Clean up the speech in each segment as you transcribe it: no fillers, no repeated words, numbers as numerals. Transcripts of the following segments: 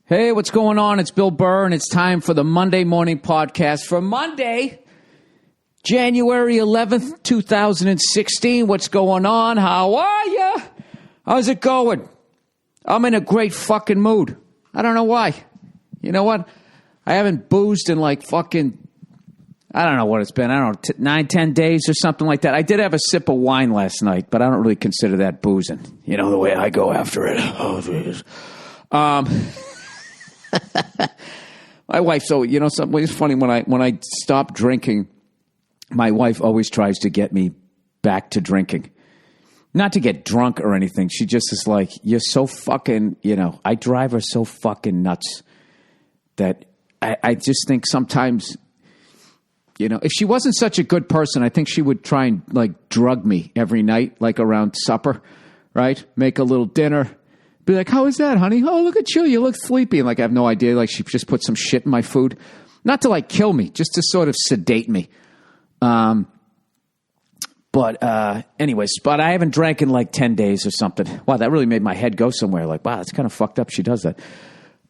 Hey, what's going on? It's Bill Burr, and it's time for the Monday Morning Podcast for Monday, January 11th, 2016. What's going on? How are you? How's it going? I'm in a great fucking mood. I don't know why. You know what? I haven't boozed in like fucking, I don't know what it's been. I don't know, 9, 10 days or something like that. I did have a sip of wine last night, but I don't really consider that boozing. You know, the way I go after it. Oh, jeez. My wife, so, you know, something, it's funny, when I stop drinking, my wife always tries to get me back to drinking. Not to get drunk or anything. She just is like, you're so fucking, you know, I drive her so fucking nuts that I just think sometimes, you know, if she wasn't such a good person, I think she would try and like drug me every night, like around supper, right? Make a little dinner. Be like, how is that, honey? Oh, look at you. You look sleepy. And like, I have no idea. Like, she just put some shit in my food. Not to like kill me, just to sort of sedate me. Anyways, but I haven't drank in like 10 days or something. Wow, that really made my head go somewhere. Like, wow, that's kind of fucked up. She does that.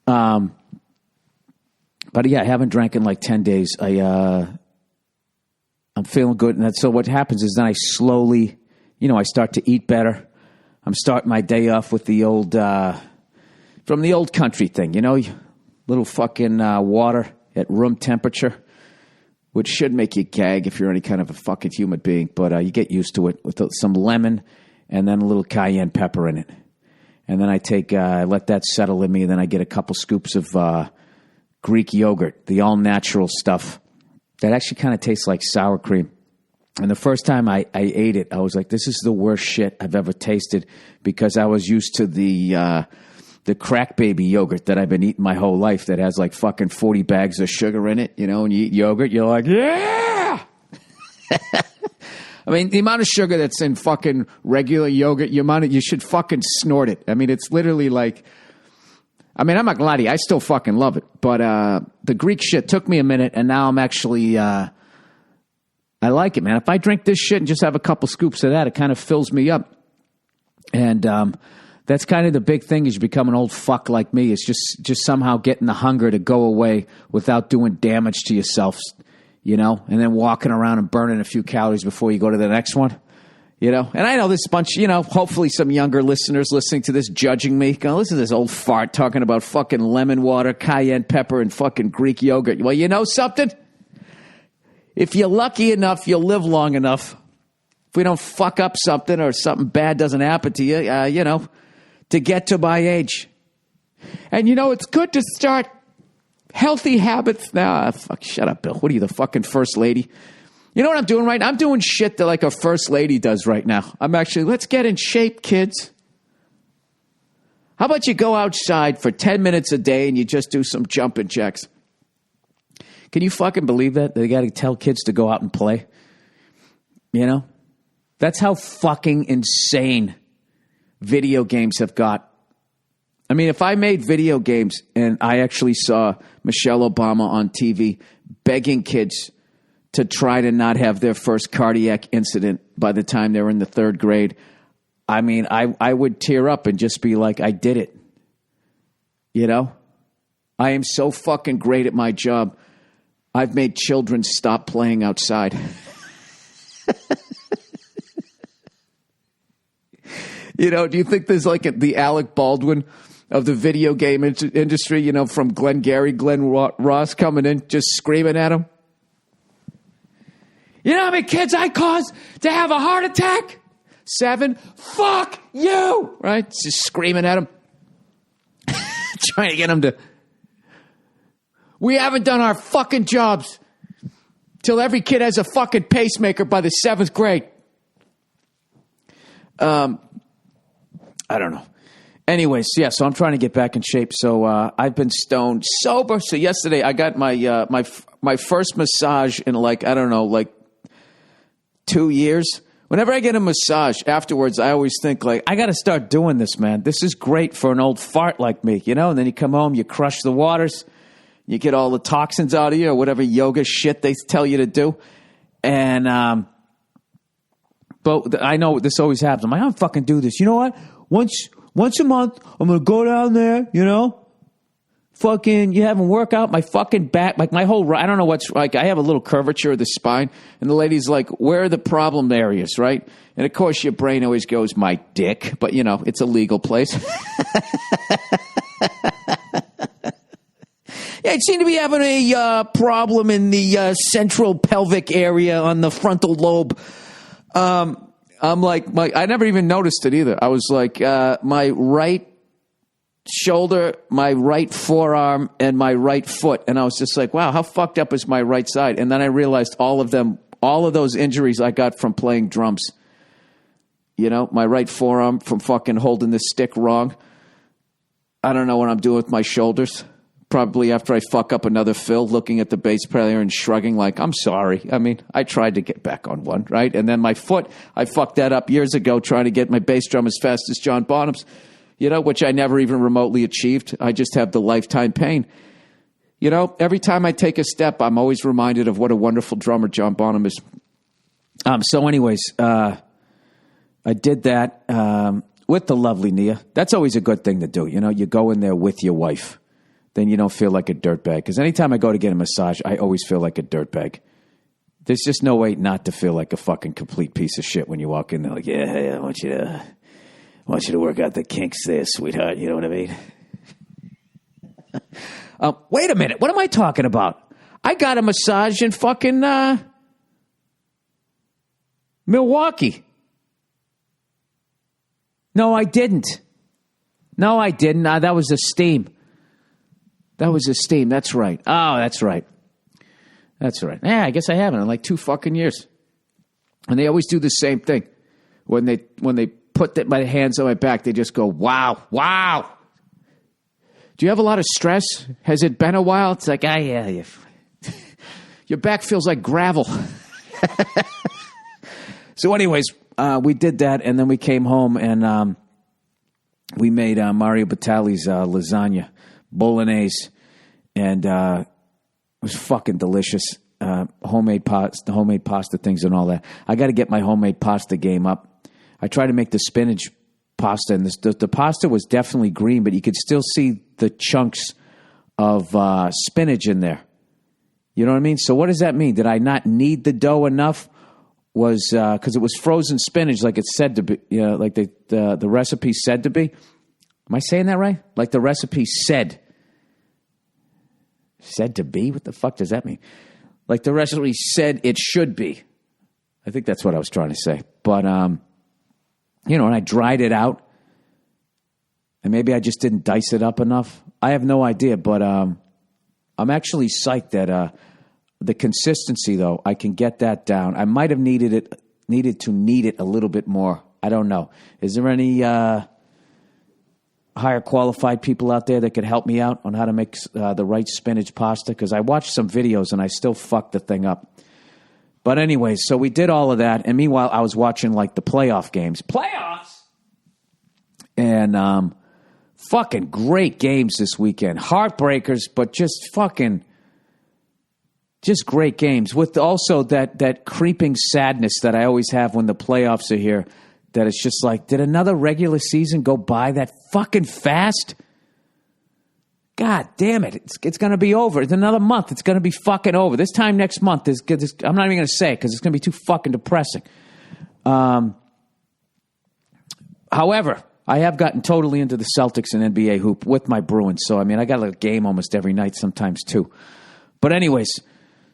But yeah, I haven't drank in like 10 days. I'm feeling good. And so what happens is then I slowly, you know, I start to eat better. I'm starting my day off with the old, from the old country thing, you know, little fucking water at room temperature, which should make you gag if you're any kind of a fucking human being, but you get used to it with some lemon and then a little cayenne pepper in it. And then I let that settle in me, and then I get a couple scoops of Greek yogurt, the all-natural stuff that actually kind of tastes like sour cream. And the first time I ate it, I was like, this is the worst shit I've ever tasted, because I was used to the crack baby yogurt that I've been eating my whole life that has like fucking 40 bags of sugar in it, you know, and you eat yogurt, you're like, yeah! I mean, the amount of sugar that's in fucking regular yogurt, you should fucking snort it. I mean, it's literally like, I mean, I'm not gonna lie to you, I still fucking love it, but the Greek shit took me a minute, and now I'm actually... I like it, man. If I drink this shit and just have a couple scoops of that, it kind of fills me up. And that's kind of the big thing, is you become an old fuck like me. It's just somehow getting the hunger to go away without doing damage to yourself, you know, and then walking around and burning a few calories before you go to the next one, you know. And I know this bunch, you know, hopefully some younger listeners listening to this judging me, going, listen to this old fart talking about fucking lemon water, cayenne pepper, and fucking Greek yogurt. Well, you know something? If you're lucky enough, you'll live long enough. If we don't fuck up something or something bad doesn't happen to you, you know, to get to my age. And, you know, it's good to start healthy habits now. Fuck, shut up, Bill. What are you, the fucking first lady? You know what I'm doing right now? I'm doing shit that like a first lady does right now. I'm actually, let's get in shape, kids. How about you go outside for 10 minutes a day and you just do some jumping jacks? Can you fucking believe that? They got to tell kids to go out and play. You know? That's how fucking insane video games have got. I mean, if I made video games and I actually saw Michelle Obama on TV begging kids to try to not have their first cardiac incident by the time they're in the 3rd grade, I mean, I would tear up and just be like, I did it. You know? I am so fucking great at my job. I've made children stop playing outside. You know, do you think there's like the Alec Baldwin of the video game industry, you know, from Glengarry Glen Ross coming in, just screaming at him? You know how many kids I caused to have a heart attack? 7. Fuck you! Right? Just screaming at him. Trying to get him to... We haven't done our fucking jobs till every kid has a fucking pacemaker by the 7th grade. I don't know. Anyways, yeah, so I'm trying to get back in shape. So I've been stone sober. So yesterday I got my my first massage in like, I don't know, like 2 years. Whenever I get a massage afterwards, I always think like, I got to start doing this, man. This is great for an old fart like me, you know? And then you come home, you crush the waters. You get all the toxins out of you or whatever yoga shit they tell you to do. And, but I know this always happens. I'm like, I don't fucking do this. You know what? Once a month, I'm going to go down there, you know, fucking, you haven't worked out my fucking back, like my whole, I don't know what's, like, I have a little curvature of the spine, and the lady's like, where are the problem areas, right? And of course your brain always goes, my dick, but you know, it's a legal place. Yeah, I seem to be having a problem in the central pelvic area on the frontal lobe. I'm like, I never even noticed it either. I was like, my right shoulder, my right forearm, and my right foot. And I was just like, wow, how fucked up is my right side? And then I realized all of those injuries I got from playing drums. You know, my right forearm from fucking holding this stick wrong. I don't know what I'm doing with my shoulders. Probably after I fuck up another fill, looking at the bass player and shrugging like, I'm sorry. I mean, I tried to get back on one, right? And then my foot, I fucked that up years ago trying to get my bass drum as fast as John Bonham's, you know, which I never even remotely achieved. I just have the lifetime pain. You know, every time I take a step, I'm always reminded of what a wonderful drummer John Bonham is. So anyways, I did that with the lovely Nia. That's always a good thing to do. You know, you go in there with your wife. Then you don't feel like a dirtbag. Because anytime I go to get a massage, I always feel like a dirtbag. There's just no way not to feel like a fucking complete piece of shit when you walk in there. Like, yeah, hey, I want you to work out the kinks there, sweetheart. You know what I mean? Wait a minute. What am I talking about? I got a massage in fucking Milwaukee. No, I didn't. That was a steam. That's right. Oh, that's right. Yeah, I guess I haven't in like 2 fucking years. And they always do the same thing. When they put my hands on my back, they just go, wow. Do you have a lot of stress? Has it been a while? It's like, yeah. Your back feels like gravel. So anyways, we did that, and then we came home, and we made Mario Batali's lasagna. Bolognese, and it was fucking delicious. Homemade pasta things and all that. I got to get my homemade pasta game up. I tried to make the spinach pasta, and the pasta was definitely green, but you could still see the chunks of spinach in there. You know what I mean? So what does that mean? Did I not knead the dough enough? Was because it was frozen spinach, like it said to be, you know, like the recipe said to be. Am I saying that right? Like the recipe said. Said to be? What the fuck does that mean? Like the recipe said it should be. I think that's what I was trying to say. But, you know, and I dried it out. And maybe I just didn't dice it up enough. I have no idea. But I'm actually psyched that the consistency, though, I can get that down. I might have needed to knead it a little bit more. I don't know. Is there any higher qualified people out there that could help me out on how to make the right spinach pasta? Because I watched some videos and I still fucked the thing up. But anyways, so we did all of that. And meanwhile, I was watching like the playoff games. Playoffs? And fucking great games this weekend. Heartbreakers, but just great games. With also that creeping sadness that I always have when the playoffs are here. That it's just like, did another regular season go by that fucking fast? God damn it. It's going to be over. It's another month. It's going to be fucking over. This time next month, I'm not even going to say it because it's going to be too fucking depressing. However, I have gotten totally into the Celtics and NBA hoop with my Bruins. So, I mean, I got a game almost every night, sometimes two. But anyways,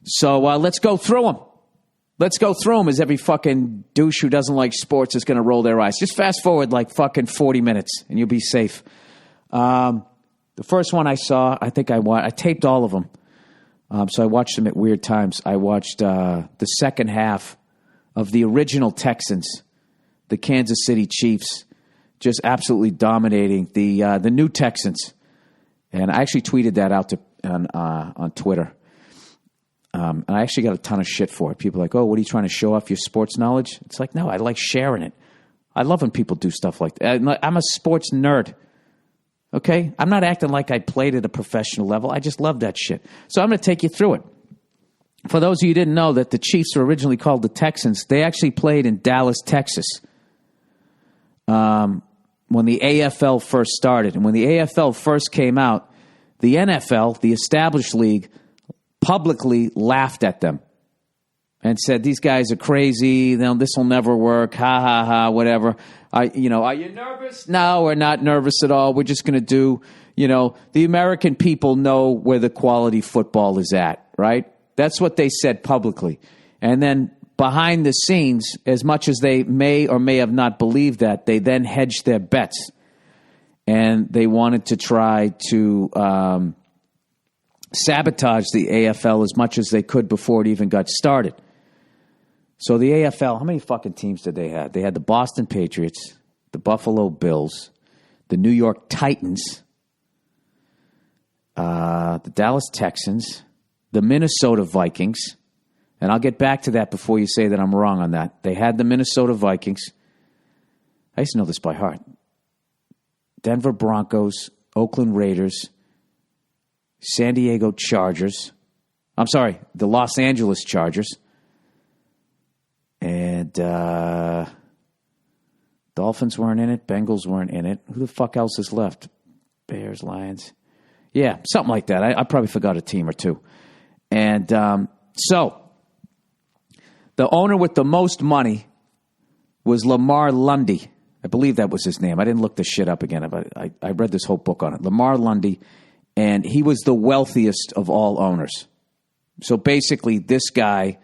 so let's go through them. Let's go through them as every fucking douche who doesn't like sports is going to roll their eyes. Just fast forward like fucking 40 minutes and you'll be safe. The first one I saw, I taped all of them. So I watched them at weird times. I watched the second half of the original Texans, the Kansas City Chiefs, just absolutely dominating the new Texans. And I actually tweeted that out on Twitter. And I actually got a ton of shit for it. People are like, oh, what are you trying to show off your sports knowledge? It's like, no, I like sharing it. I love when people do stuff like that. I'm a sports nerd. Okay? I'm not acting like I played at a professional level. I just love that shit. So I'm going to take you through it. For those of you who didn't know that the Chiefs were originally called the Texans, they actually played in Dallas, Texas. When the AFL first started. And when the AFL first came out, The NFL, the established league, publicly laughed at them and said, these guys are crazy. This will never work. Ha, ha, ha, whatever. Are you nervous? No, we're not nervous at all. We're just going to do, the American people know where the quality football is at, right? That's what they said publicly. And then behind the scenes, as much as they may or may have not believed that, they then hedged their bets. And they wanted to try to sabotage the AFL as much as they could before it even got started. So the AFL, how many fucking teams did they have? They had the Boston Patriots, the Buffalo Bills, the New York Titans, the Dallas Texans, the Minnesota Vikings. And I'll get back to that before you say that I'm wrong on that. They had the Minnesota Vikings. I used to know this by heart. Denver Broncos, Oakland Raiders, San Diego Chargers. I'm sorry, the Los Angeles Chargers. And Dolphins weren't in it. Bengals weren't in it. Who the fuck else is left? Bears, Lions. Yeah, something like that. I probably forgot a team or two. And so the owner with the most money was Lamar Lundy. I believe that was his name. I didn't look this shit up again, but I read this whole book on it. Lamar Lundy, and he was the wealthiest of all owners. So basically, this guy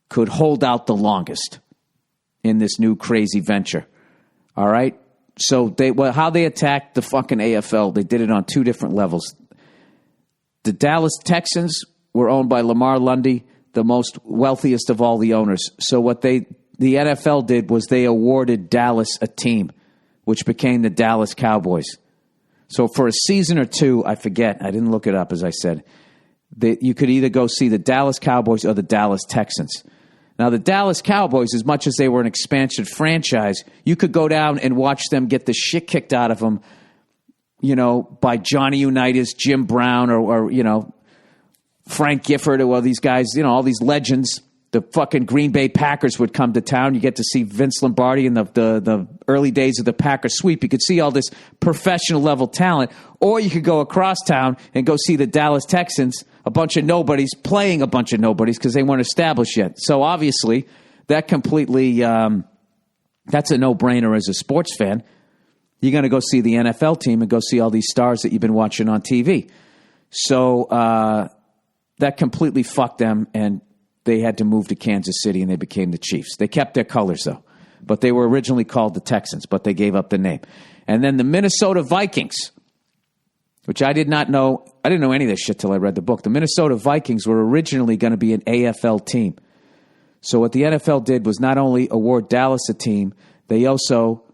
could hold out the longest in this new crazy venture. All right? So how they attacked the fucking AFL, they did it on two different levels. The Dallas Texans were owned by Lamar Lundy, the most wealthiest of all the owners. So what the NFL did was they awarded Dallas a team, which became the Dallas Cowboys. So for a season or two, I forget, I didn't look it up, as I said, you could either go see the Dallas Cowboys or the Dallas Texans. Now, the Dallas Cowboys, as much as they were an expansion franchise, you could go down and watch them get the shit kicked out of them, by Johnny Unitas, Jim Brown, or Frank Gifford, or these guys, all these legends. The fucking Green Bay Packers would come to town. You get to see Vince Lombardi in the early days of the Packers sweep. You could see all this professional level talent. Or you could go across town and go see the Dallas Texans, a bunch of nobodies playing a bunch of nobodies because they weren't established yet. So obviously, that completely, that's a no-brainer as a sports fan. You're going to go see the NFL team and go see all these stars that you've been watching on TV. So that completely fucked them, and they had to move to Kansas City, and they became the Chiefs. They kept their colors, though. But they were originally called the Texans, but they gave up the name. And then the Minnesota Vikings, which I did not know. I didn't know any of this shit till I read the book. The Minnesota Vikings were originally going to be an AFL team. So what the NFL did was not only award Dallas a team, they also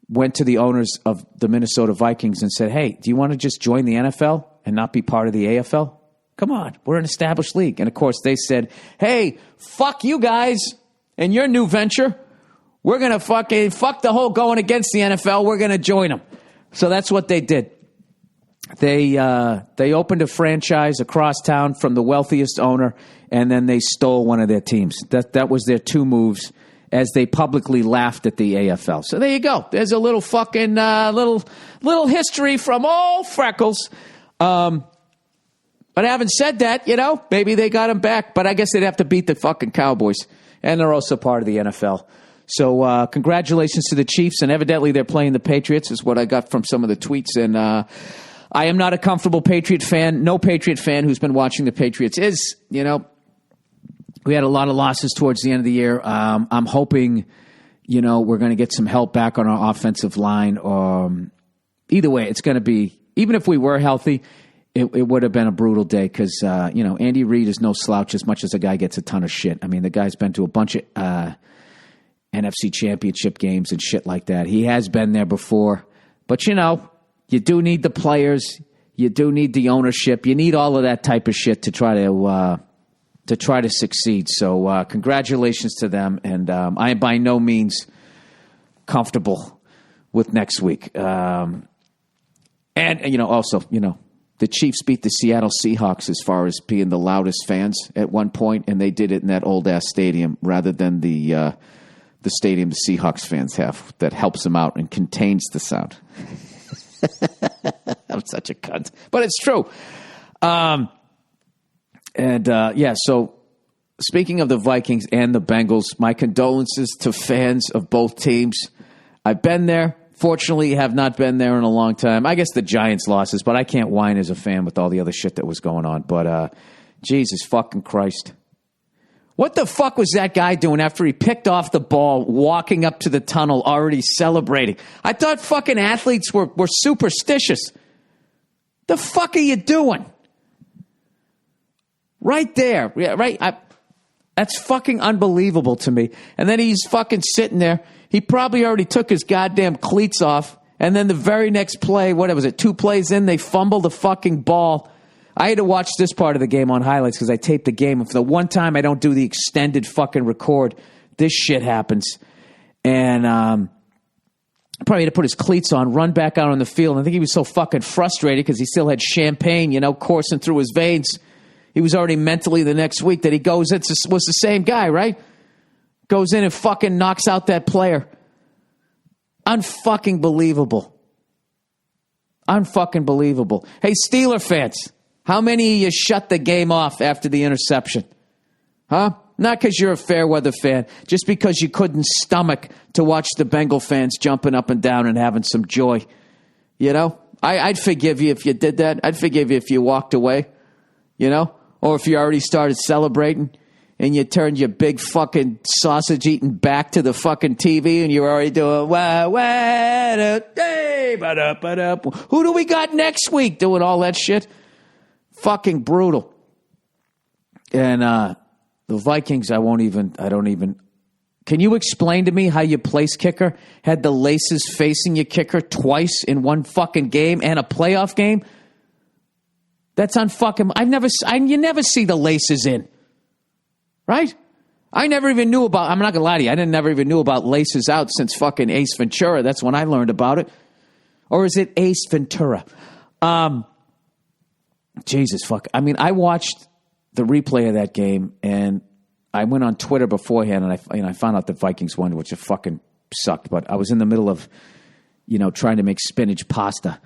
went to the owners of the Minnesota Vikings and said, hey, do you want to just join the NFL and not be part of the AFL? Come on, we're an established league. And, of course, they said, hey, fuck you guys and your new venture. We're going to fucking fuck the whole going against the NFL. We're going to join them. So that's what they did. They opened a franchise across town from the wealthiest owner, and then they stole one of their teams. That was their two moves as they publicly laughed at the AFL. So there you go. There's a little fucking little history from old Freckles. But having said that, maybe they got him back. But I guess they'd have to beat the fucking Cowboys. And they're also part of the NFL. So congratulations to the Chiefs. And evidently they're playing the Patriots is what I got from some of the tweets. And I am not a comfortable Patriot fan. No Patriot fan who's been watching the Patriots is. We had a lot of losses towards the end of the year. I'm hoping, we're going to get some help back on our offensive line. Either way, it's going to be, even if we were healthy, it would have been a brutal day because, Andy Reid is no slouch as much as the guy gets a ton of shit. I mean, the guy's been to a bunch of NFC championship games and shit like that. He has been there before. But, you do need the players. You do need the ownership. You need all of that type of shit to try to succeed. So congratulations to them. And I am by no means comfortable with next week. Also, the Chiefs beat the Seattle Seahawks as far as being the loudest fans at one point, and they did it in that old-ass stadium rather than the stadium the Seahawks fans have that helps them out and contains the sound. I'm such such a cunt. But it's true. So speaking of the Vikings and the Bengals, my condolences to fans of both teams. I've been there. Fortunately, have not been there in a long time. I guess the Giants losses, but I can't whine as a fan with all the other shit that was going on. But Jesus fucking Christ. What the fuck was that guy doing after he picked off the ball, walking up to the tunnel, already celebrating? I thought fucking athletes were superstitious. The fuck are you doing? Right there. Yeah, right. That's fucking unbelievable to me. And then he's fucking sitting there. He probably already took his goddamn cleats off. And then the very next play, what was it, 2 plays in, they fumbled the fucking ball. I had to watch this part of the game on highlights because I taped the game. For the one time I don't do the extended fucking record, this shit happens. And probably had to put his cleats on, run back out on the field. I think he was so fucking frustrated because he still had champagne, coursing through his veins. He was already mentally the next week that he goes, was the same guy, right? Goes in and fucking knocks out that player. Unfucking believable. Unfucking believable. Hey, Steeler fans, how many of you shut the game off after the interception? Huh? Not because you're a fair weather fan, just because you couldn't stomach to watch the Bengal fans jumping up and down and having some joy. I'd forgive you if you did that. I'd forgive you if you walked away, or if you already started celebrating and you turned your big fucking sausage eating back to the fucking TV and you were already doing, who do we got next week doing all that shit? Fucking brutal. And the Vikings, I don't even. Can you explain to me how your place kicker had the laces facing your kicker twice in one fucking game and a playoff game? That's unfucking. You never see the laces in, right? I never even knew about. I'm not gonna lie to you. I never even knew about laces out since fucking Ace Ventura. That's when I learned about it. Or is it Ace Ventura? Jesus fuck. I watched the replay of that game, and I went on Twitter beforehand, and I found out the Vikings won, which it fucking sucked. But I was in the middle of, trying to make spinach pasta,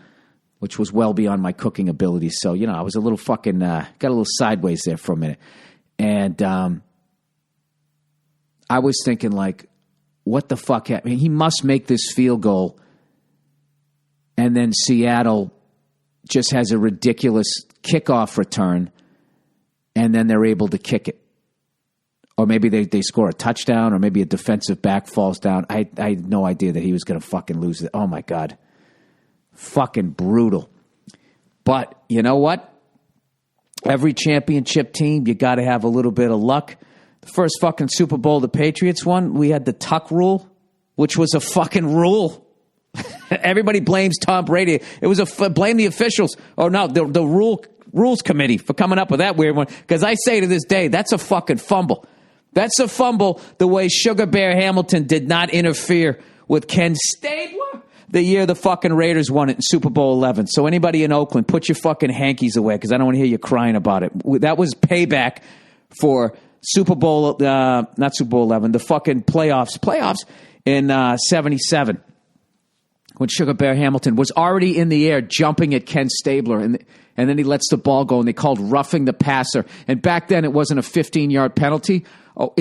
which was well beyond my cooking abilities. So, I was a little fucking, got a little sideways there for a minute. And I was thinking, like, what the fuck? He must make this field goal, and then Seattle just has a ridiculous kickoff return, and then they're able to kick it. Or maybe they score a touchdown, or maybe a defensive back falls down. I had no idea that he was going to fucking lose it. Oh, my God. Fucking brutal. But you know what? Every championship team, you got to have a little bit of luck. The first fucking Super Bowl the Patriots won, we had the tuck rule, which was a fucking rule. Everybody blames Tom Brady. It was blame the officials. Oh, no, the rules committee for coming up with that weird one. Because I say to this day, that's a fucking fumble. That's a fumble the way Sugar Bear Hamilton did not interfere with Ken Stabler the year the fucking Raiders won it in Super Bowl 11. So anybody in Oakland, put your fucking hankies away because I don't want to hear you crying about it. That was payback for Super Bowl, not Super Bowl 11, the fucking playoffs in 77. When Sugar Bear Hamilton was already in the air jumping at Ken Stabler, and then he lets the ball go, and they called roughing the passer. And back then, it wasn't a 15-yard penalty. Oh,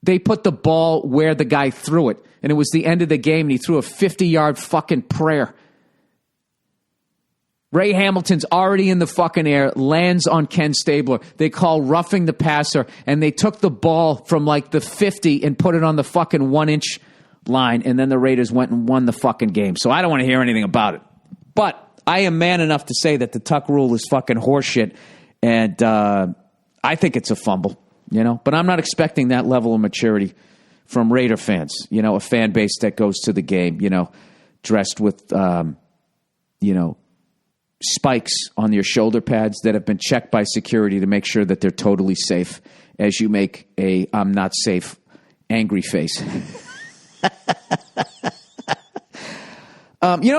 they put the ball where the guy threw it, and it was the end of the game, and he threw a 50-yard fucking prayer. Ray Hamilton's already in the fucking air, lands on Ken Stabler. They call roughing the passer, and they took the ball from like the 50 and put it on the fucking 1-inch line, and then the Raiders went and won the fucking game. So I don't want to hear anything about it. But I am man enough to say that the tuck rule is fucking horseshit, and I think it's a fumble, But I'm not expecting that level of maturity from Raider fans, a fan base that goes to the game, dressed with, spikes on your shoulder pads that have been checked by security to make sure that they're totally safe as you make a I'm not safe angry face.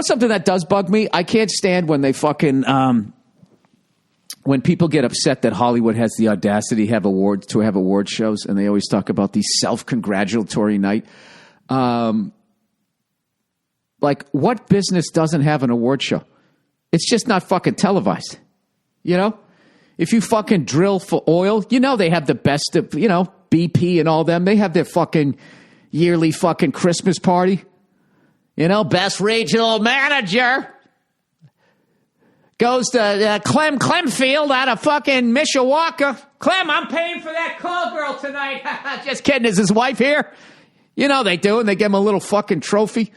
Something that does bug me? I can't stand when they fucking when people get upset that Hollywood has the audacity to have award shows, and they always talk about the self-congratulatory night. Like, what business doesn't have an award show? It's just not fucking televised. You know? If you fucking drill for oil, you know they have the best of, you know, BP and all them. They have their fucking yearly fucking Christmas party. You know, best regional manager goes to Clem Clemfield out of fucking Mishawaka. Clem, I'm paying for that call girl tonight. Just kidding. Is his wife here? You know they do, and they give him a little fucking trophy.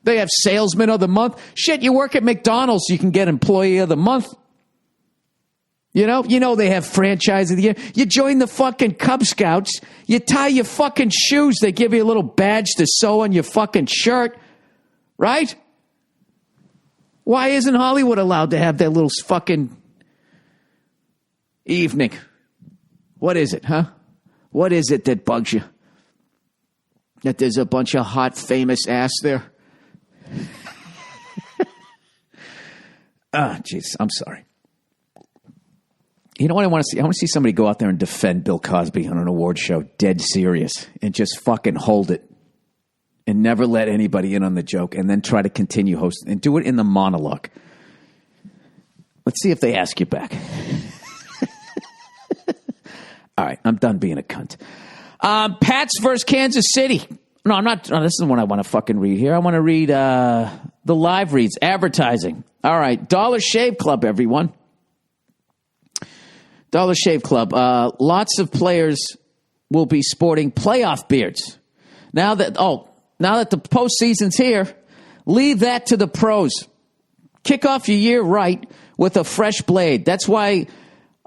They have salesman of the month. Shit, you work at McDonald's, you can get employee of the month. You know they have franchise of the year. You join the fucking Cub Scouts. You tie your fucking shoes. They give you a little badge to sew on your fucking shirt. Right? Why isn't Hollywood allowed to have their little fucking evening? What is it, huh? What is it that bugs you? That there's a bunch of hot, famous ass there? Jeez, I'm sorry. You know what I want to see? I want to see somebody go out there and defend Bill Cosby on an award show, dead serious, and just fucking hold it and never let anybody in on the joke and then try to continue hosting and do it in the monologue. Let's see if they ask you back. All right, I'm done being a cunt. Pats versus Kansas City. No, I'm not. No, this is the one I want to fucking read here. I want to read the live reads, advertising. All right, Dollar Shave Club, everyone. Dollar Shave Club. Lots of players will be sporting playoff beards. Now that the postseason's here, leave that to the pros. Kick off your year right with a fresh blade. That's why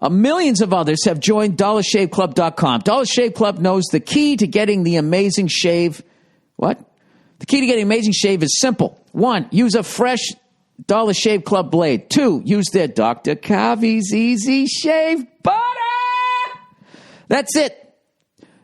millions of others have joined DollarShaveClub.com. Dollar Shave Club knows the key to getting the amazing shave. What? The key to getting amazing shave is simple. 1, use a fresh Dollar Shave Club blade. 2, use their Dr. Kavi's Easy Shave Butter. That's it.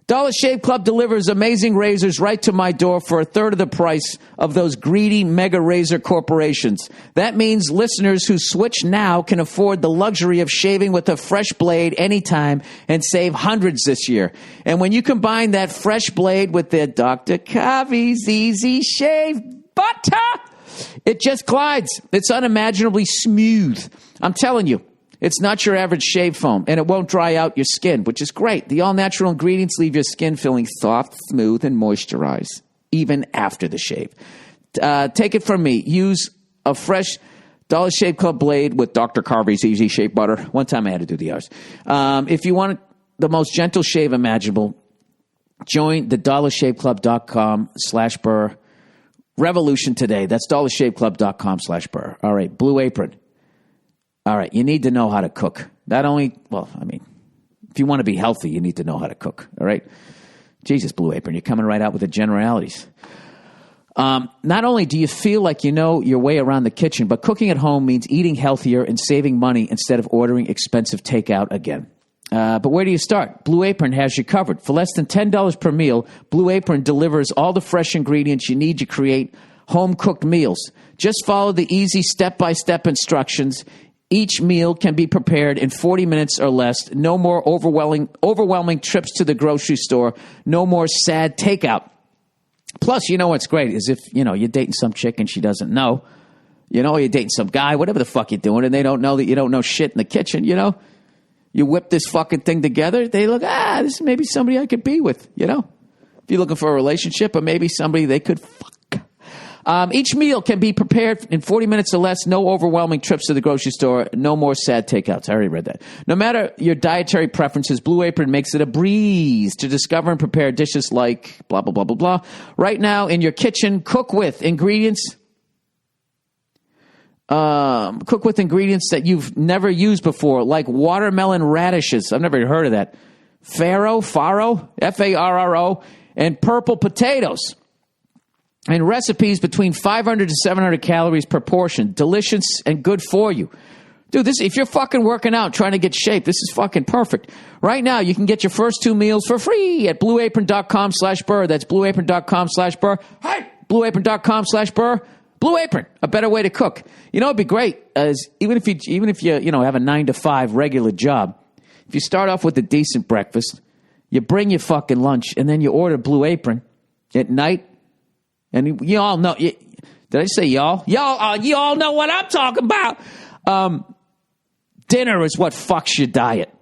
Dollar Shave Club delivers amazing razors right to my door for a third of the price of those greedy mega razor corporations. That means listeners who switch now can afford the luxury of shaving with a fresh blade anytime and save hundreds this year. And when you combine that fresh blade with their Dr. Kavi's Easy Shave Butter, it just glides. It's unimaginably smooth. I'm telling you. It's not your average shave foam, and it won't dry out your skin, which is great. The all-natural ingredients leave your skin feeling soft, smooth, and moisturized, even after the shave. Take it from me. Use a fresh Dollar Shave Club blade with Dr. Carvey's Easy Shave Butter. One time I had to do the hours. If you want the most gentle shave imaginable, join the DollarShaveClub.com/Burr revolution today. That's DollarShaveClub.com/Burr. All right, Blue Apron. All right, you need to know how to cook. Not only, if you want to be healthy, you need to know how to cook, all right? Jesus, Blue Apron, you're coming right out with the generalities. Not only do you feel like you know your way around the kitchen, but cooking at home means eating healthier and saving money instead of ordering expensive takeout again. But where do you start? Blue Apron has you covered. For less than $10 per meal, Blue Apron delivers all the fresh ingredients you need to create home-cooked meals. Just follow the easy step-by-step instructions. Each meal can be prepared in 40 minutes or less. No more overwhelming trips to the grocery store. No more sad takeout. Plus, you know what's great is if, you're dating some chick and she doesn't know, you're dating some guy, whatever the fuck you're doing, and they don't know that you don't know shit in the kitchen, You whip this fucking thing together. They look, this is maybe somebody I could be with, If you're looking for a relationship or maybe somebody they could fuck. Each meal can be prepared in 40 minutes or less. No overwhelming trips to the grocery store. No more sad takeouts. I already read that. No matter your dietary preferences, Blue Apron makes it a breeze to discover and prepare dishes like blah, blah, blah, blah, blah. Right now in your kitchen, cook with ingredients that you've never used before, like watermelon radishes. I've never heard of that. Farro, F-A-R-R-O, and purple potatoes. And recipes between 500 to 700 calories per portion. Delicious and good for you. Dude, if you're fucking working out trying to get shape, this is fucking perfect. Right now, you can get your first 2 meals for free at blueapron.com/Burr. That's blueapron.com/Burr. Hey, blueapron.com/Burr. Blue Apron, a better way to cook. It'd be great even if you have a 9 to 5 regular job. If you start off with a decent breakfast, you bring your fucking lunch, and then you order Blue Apron at night. And you all know, Did I say y'all? Y'all, you all know what I'm talking about. Dinner is what fucks your diet.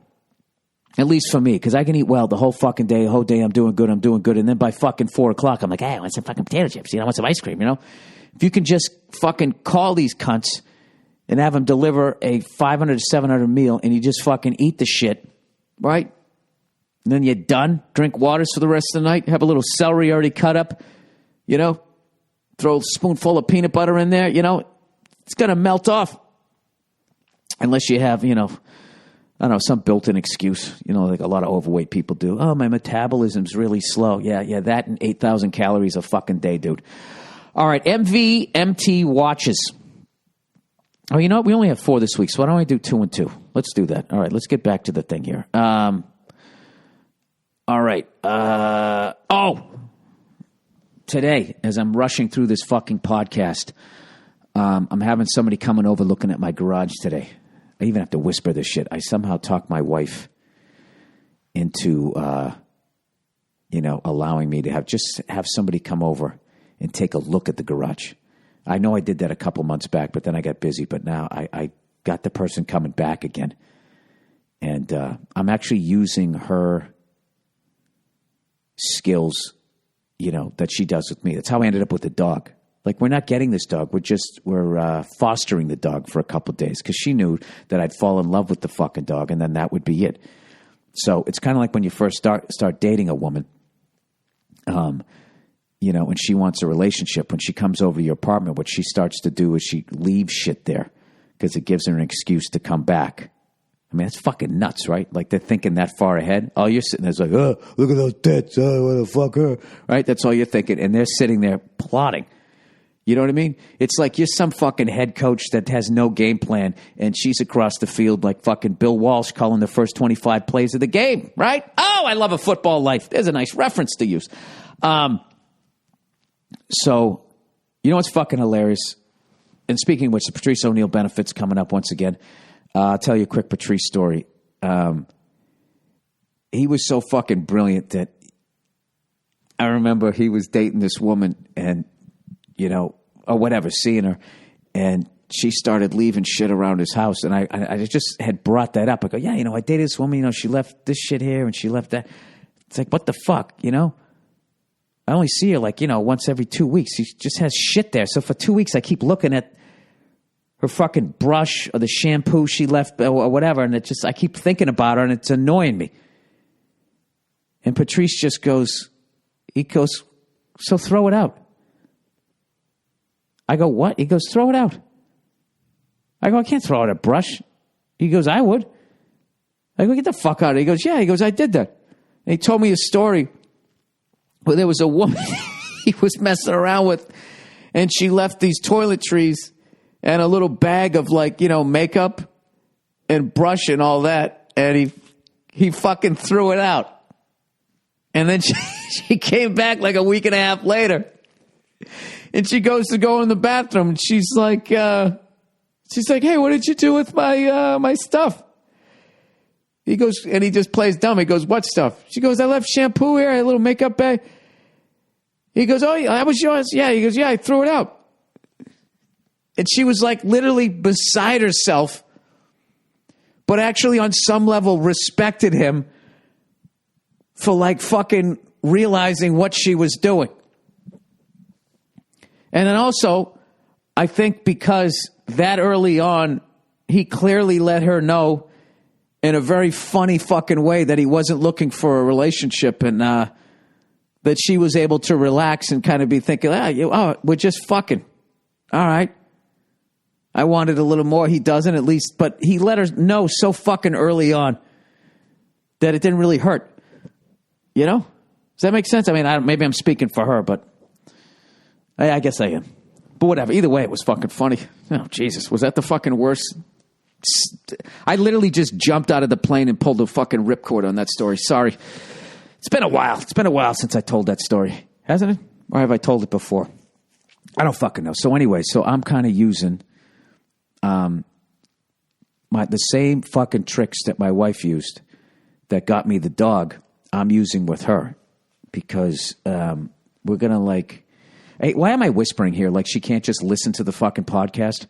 At least for me, because I can eat well the whole fucking day. The whole day I'm doing good. And then by fucking 4 o'clock, I'm like, hey, I want some fucking potato chips. I want some ice cream, If you can just fucking call these cunts and have them deliver a 500 to 700 meal and you just fucking eat the shit, right? And then you're done. Drink waters for the rest of the night. Have a little celery already cut up, Throw a spoonful of peanut butter in there, It's going to melt off. Unless you have, I don't know, some built-in excuse, like a lot of overweight people do. Oh, my metabolism's really slow. Yeah, that and 8,000 calories a fucking day, dude. All right, MVMT watches. Oh, you know what? We only have 4 this week, so why don't I do 2 and 2? Let's do that. All right, let's get back to the thing here. All right. Today, as I'm rushing through this fucking podcast, I'm having somebody coming over looking at my garage today. I even have to whisper this shit. I somehow talked my wife into, allowing me to have somebody come over and take a look at the garage. I know I did that a couple months back, but then I got busy. But now I got the person coming back again. And I'm actually using her skills, that she does with me. That's how I ended up with the dog. Like, we're not getting this dog. We're fostering the dog for a couple of days because she knew that I'd fall in love with the fucking dog, and then that would be it. So it's kind of like when you first start dating a woman, and she wants a relationship. When she comes over to your apartment, what she starts to do is she leaves shit there because it gives her an excuse to come back. I mean, that's fucking nuts, right? Like, they're thinking that far ahead. Oh, you're sitting there like, oh, look at those tits. Oh, what the fuck her? Right? That's all you're thinking. And they're sitting there plotting. You know what I mean? It's like you're some fucking head coach that has no game plan, and she's across the field like fucking Bill Walsh calling the first 25 plays of the game, right? Oh, I love a football life. There's a nice reference to use. So, you know what's fucking hilarious? And speaking of which, the Patrice O'Neal benefits coming up once again. I'll tell you a quick Patrice story. He was so fucking brilliant that I remember he was dating this woman and, or whatever, seeing her, and she started leaving shit around his house. And I just had brought that up. I go, yeah, I dated this woman, she left this shit here and she left that. It's like, what the fuck, I only see her like, once every 2 weeks. She just has shit there. So for 2 weeks, I keep looking at her fucking brush or the shampoo she left or whatever. And I keep thinking about her and it's annoying me. And Patrice just goes, so throw it out. I go, what? He goes, throw it out. I go, I can't throw out a brush. He goes, I would. I go, get the fuck out of it. He goes, yeah. He goes, I did that. And he told me a story where there was a woman he was messing around with, and she left these toiletries and a little bag of makeup and brush and all that. And he fucking threw it out. And then she came back like a week and a half later. And she goes to go in the bathroom, and she's like, hey, what did you do with my stuff? He goes, and he just plays dumb. He goes, what stuff? She goes, I left shampoo here, I had a little makeup bag. He goes, oh, that was yours? Yeah. He goes, yeah, I threw it out. And she was like literally beside herself, but actually on some level respected him for like fucking realizing what she was doing. And then also, I think because that early on, he clearly let her know in a very funny fucking way that he wasn't looking for a relationship, and that she was able to relax and kind of be thinking, we're just fucking. All right. I wanted a little more. He doesn't, at least, but he let her know so fucking early on that it didn't really hurt. Does that make sense? I mean, maybe I'm speaking for her, but I guess I am. But whatever. Either way, it was fucking funny. Oh, Jesus. Was that the fucking worst? I literally just jumped out of the plane and pulled a fucking ripcord on that story. Sorry. It's been a while. It's been a while since I told that story. Hasn't it? Or have I told it before? I don't fucking know. So anyway, I'm kind of using the same fucking tricks that my wife used that got me the dog, I'm using with her, because we're going to Hey, why am I whispering here? Like she can't just listen to the fucking podcast?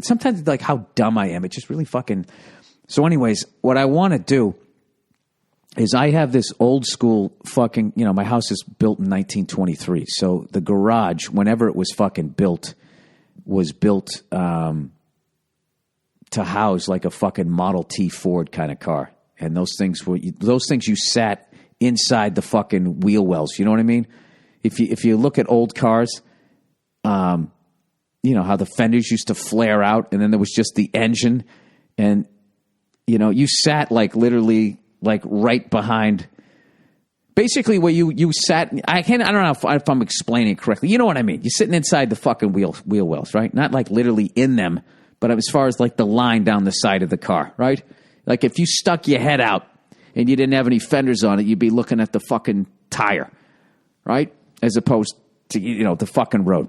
Sometimes like how dumb I am. It just really fucking... So anyways, what I want to do is I have this old school fucking... my house is built in 1923. So the garage, whenever it was fucking built, was built to house like a fucking Model T Ford kind of car. And those things you sat inside the fucking wheel wells. You know what I mean? If you look at old cars, how the fenders used to flare out and then there was just the engine and, you sat like literally like right behind, basically where you sat. I don't know if I'm explaining it correctly. You know what I mean? You're sitting inside the fucking wheel wells, right? Not like literally in them, but as far as like the line down the side of the car, right? Like if you stuck your head out and you didn't have any fenders on it, you'd be looking at the fucking tire, right? As opposed to, the fucking road.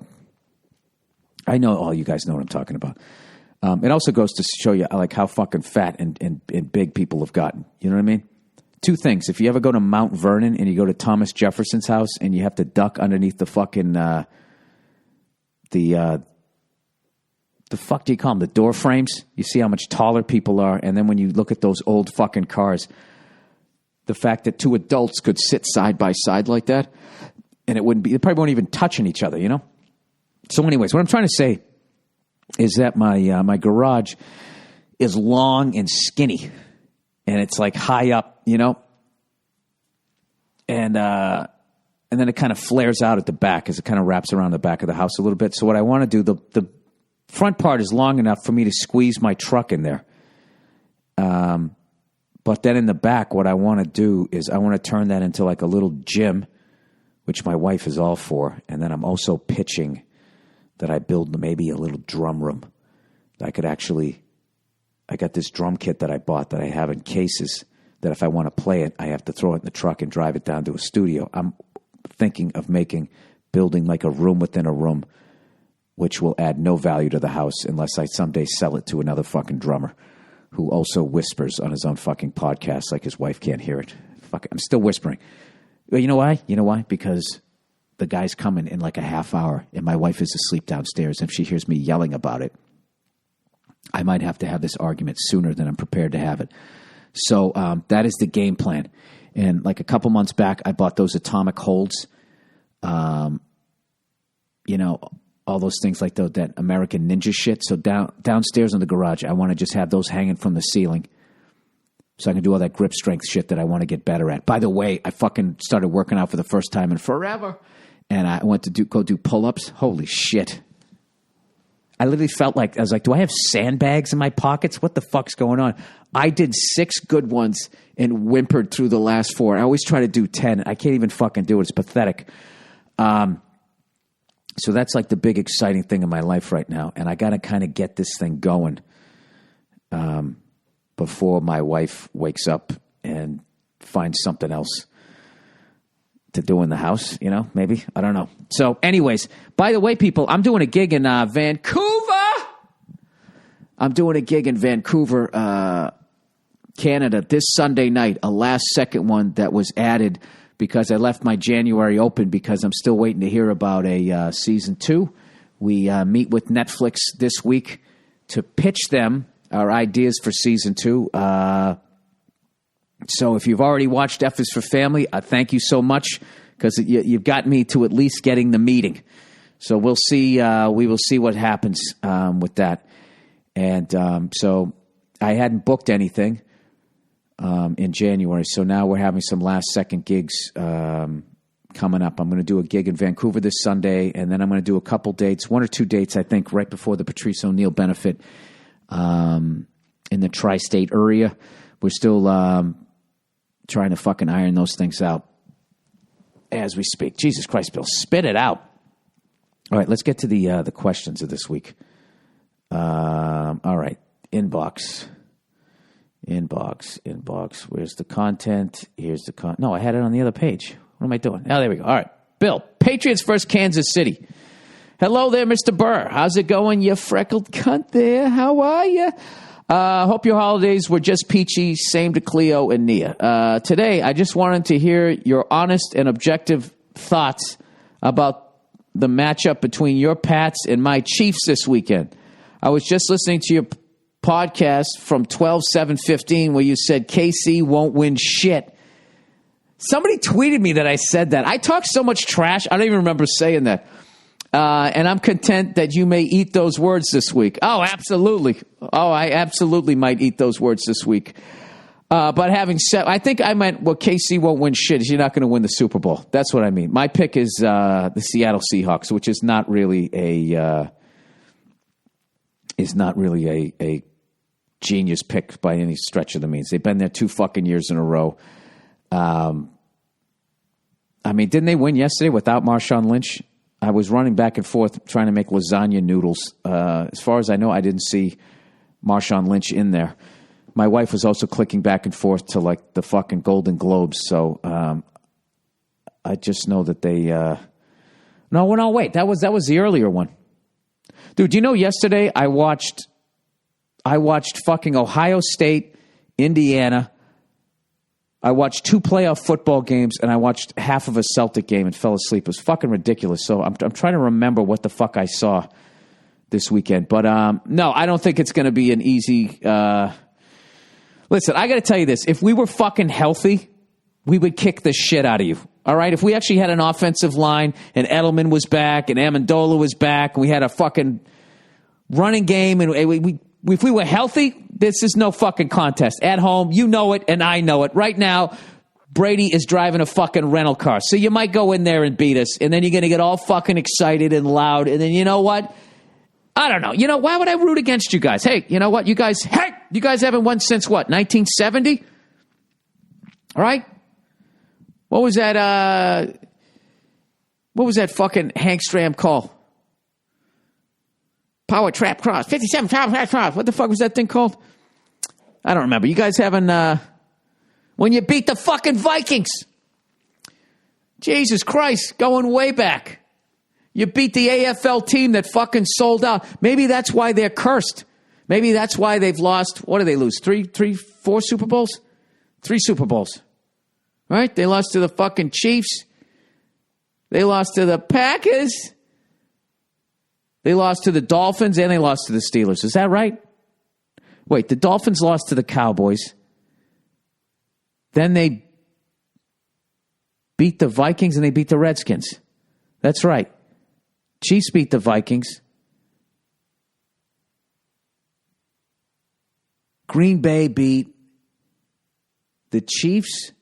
I know all you guys know what I'm talking about. It also goes to show you like how fucking fat and big people have gotten. You know what I mean? Two things. If you ever go to Mount Vernon and you go to Thomas Jefferson's house and you have to duck underneath the fucking, the fuck do you call them? The door frames. You see how much taller people are. And then when you look at those old fucking cars, the fact that two adults could sit side by side like that and they probably weren't even touching each other, So anyways, what I'm trying to say is that my garage is long and skinny and it's like high up, and then it kind of flares out at the back as it kind of wraps around the back of the house a little bit. So what I want to do, the front part is long enough for me to squeeze my truck in there. But then in the back, what I want to do is I want to turn that into like a little gym, which my wife is all for. And then I'm also pitching that I build maybe a little drum room. I got this drum kit that I bought that I have in cases that if I want to play it, I have to throw it in the truck and drive it down to a studio. I'm thinking of building like a room within a room, which will add no value to the house unless I someday sell it to another fucking drummer who also whispers on his own fucking podcast like his wife can't hear it. Fuck it, I'm still whispering. Well, you know why? You know why? Because the guy's coming in like a half hour and my wife is asleep downstairs. If she hears me yelling about it, I might have to have this argument sooner than I'm prepared to have it. So that is the game plan. And like a couple months back, I bought those atomic holds. All those things like that American Ninja shit. So downstairs in the garage, I want to just have those hanging from the ceiling so I can do all that grip strength shit that I want to get better at. By the way, I fucking started working out for the first time in forever, and I went to go do pull-ups. Holy shit. I literally felt like, I was like, do I have sandbags in my pockets? What the fuck's going on? I did 6 good ones and whimpered through the last 4. I always try to do 10. I can't even fucking do it. It's pathetic. So that's like the big exciting thing in my life right now. And I got to kind of get this thing going before my wife wakes up and finds something else to do in the house, maybe. I don't know. So anyways, by the way, people, I'm doing a gig in Vancouver. I'm doing a gig in Vancouver, Canada this Sunday night, a last-second one that was added because I left my January open because I'm still waiting to hear about a season 2. We meet with Netflix this week to pitch them our ideas for season 2. So if you've already watched F is for Family, thank you so much because you've got me to at least getting the meeting. So we'll see. We will see what happens with that. And so I hadn't booked anything in January. So now we're having some last-second gigs coming up. I'm going to do a gig in Vancouver this Sunday, and then I'm going to do a couple dates, 1 or 2 dates, I think, right before the Patrice O'Neill benefit in the tri-state area. We're still trying to fucking iron those things out as we speak. Jesus Christ, Bill, spit it out. All right, let's get to the questions of this week. All right, inbox. Where's the content? Here's the content. No, I had it on the other page. What am I doing? Oh, there we go. All right. Bill, Patriots versus Kansas City. Hello there, Mr. Burr. How's it going, you freckled cunt there? How are you? Hope your holidays were just peachy. Same to Cleo and Nia. Today, I just wanted to hear your honest and objective thoughts about the matchup between your Pats and my Chiefs this weekend. I was just listening to your podcast from 12/7/15 where you said KC won't win shit. Somebody tweeted me that I said that. I talk so much trash, I don't even remember saying that. And I'm content that you may eat those words this week. Oh, absolutely. Oh, I absolutely might eat those words this week. But having said, I think I meant, well, KC won't win shit is you're not going to win the Super Bowl. That's what I mean. My pick is the Seattle Seahawks, which is not really a genius pick by any stretch of the means. They've been there 2 fucking years in a row. I mean, didn't they win yesterday without Marshawn Lynch? I was running back and forth trying to make lasagna noodles. As far as I know, I didn't see Marshawn Lynch in there. My wife was also clicking back and forth to like the fucking Golden Globes. So I just know that they. No, wait. That was the earlier one, dude. You know, yesterday I watched fucking Ohio State, Indiana. I watched 2 playoff football games, and I watched half of a Celtic game and fell asleep. It was fucking ridiculous. So I'm trying to remember what the fuck I saw this weekend. But no, I don't think it's going to be an easy... Listen, I got to tell you this. If we were fucking healthy, we would kick the shit out of you. All right? If we actually had an offensive line, and Edelman was back, and Amendola was back, and we had a fucking running game, and if we were healthy, this is no fucking contest. At home, you know it, and I know it. Right now, Brady is driving a fucking rental car. So you might go in there and beat us, and then you're going to get all fucking excited and loud, and then you know what? I don't know. You know, why would I root against you guys? Hey, you know what? You guys haven't won since what, 1970? All right? What was that fucking Hank Stram call? Power Trap Cross. 57 Power Trap Cross. What the fuck was that thing called? I don't remember. You guys haven't, when you beat the fucking Vikings. Jesus Christ, going way back. You beat the AFL team that fucking sold out. Maybe that's why they're cursed. Maybe that's why they've lost, what did they lose? 4 Super Bowls? 3 Super Bowls. Right? They lost to the fucking Chiefs. They lost to the Packers. They lost to the Dolphins, and they lost to the Steelers. Is that right? Wait, the Dolphins lost to the Cowboys. Then they beat the Vikings, and they beat the Redskins. That's right. Chiefs beat the Vikings. Green Bay beat the Chiefs.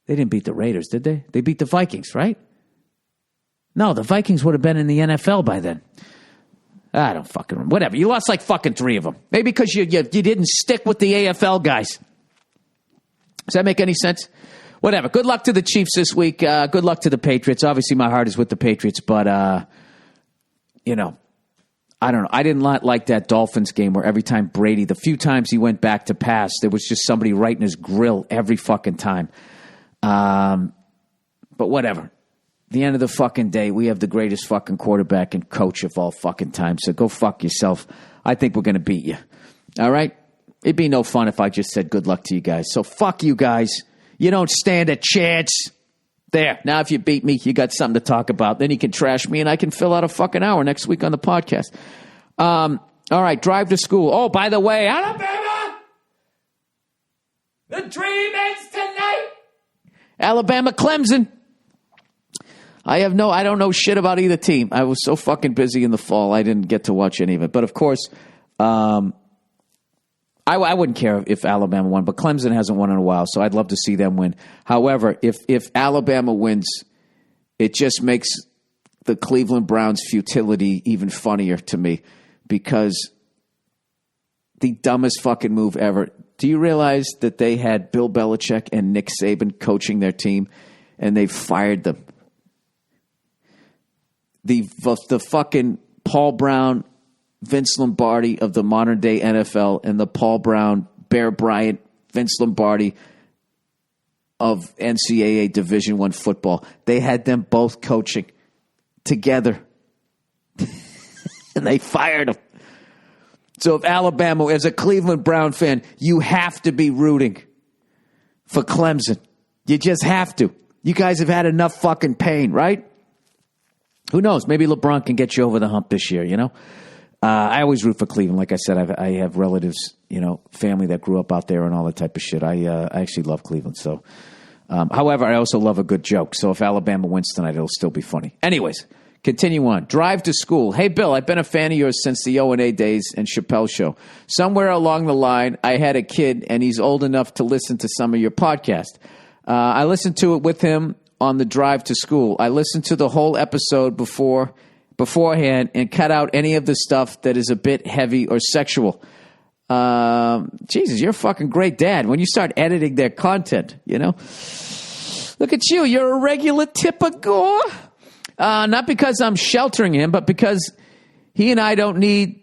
They didn't beat the Raiders, did they? They beat the Vikings, right? No, the Vikings would have been in the NFL by then. I don't fucking remember. Whatever. You lost like fucking 3 of them. Maybe because you didn't stick with the AFL guys. Does that make any sense? Whatever. Good luck to the Chiefs this week. Good luck to the Patriots. Obviously, my heart is with the Patriots, but, you know, I don't know. I didn't like that Dolphins game where every time Brady, the few times he went back to pass, there was just somebody right in his grill every fucking time. But whatever. The end of the fucking day, we have the greatest fucking quarterback and coach of all fucking time. So go fuck yourself. I think we're going to beat you. All right? It'd be no fun if I just said good luck to you guys. So fuck you guys. You don't stand a chance. There. Now if you beat me, you got something to talk about. Then you can trash me and I can fill out a fucking hour next week on the podcast. All right. Drive to school. Oh, by the way, Alabama! The dream ends tonight! Alabama, Clemson. I don't know shit about either team. I was so fucking busy in the fall, I didn't get to watch any of it. But of course, I wouldn't care if Alabama won, but Clemson hasn't won in a while, so I'd love to see them win. However, if Alabama wins, it just makes the Cleveland Browns' futility even funnier to me because the dumbest fucking move ever. Do you realize that they had Bill Belichick and Nick Saban coaching their team, and they fired them? The fucking Paul Brown, Vince Lombardi of the modern day NFL, and the Paul Brown, Bear Bryant, Vince Lombardi of NCAA Division I football. They had them both coaching together, and they fired them. So if Alabama, as a Cleveland Brown fan, you have to be rooting for Clemson. You just have to. You guys have had enough fucking pain, right? Who knows? Maybe LeBron can get you over the hump this year, you know? I always root for Cleveland. Like I said, I have relatives, you know, family that grew up out there and all that type of shit. I actually love Cleveland. So, however, I also love a good joke. So if Alabama wins tonight, it'll still be funny. Anyways, continue on. Drive to school. Hey, Bill, I've been a fan of yours since the O&A days and Chappelle Show. Somewhere along the line, I had a kid, and he's old enough to listen to some of your podcast. I listened to it with him on the drive to school. I listened to the whole episode beforehand and cut out any of the stuff that is a bit heavy or sexual. Jesus, you're a fucking great dad when you start editing their content, you know? Look at you. You're a regular tipper gore. Not because I'm sheltering him, but because he and I don't need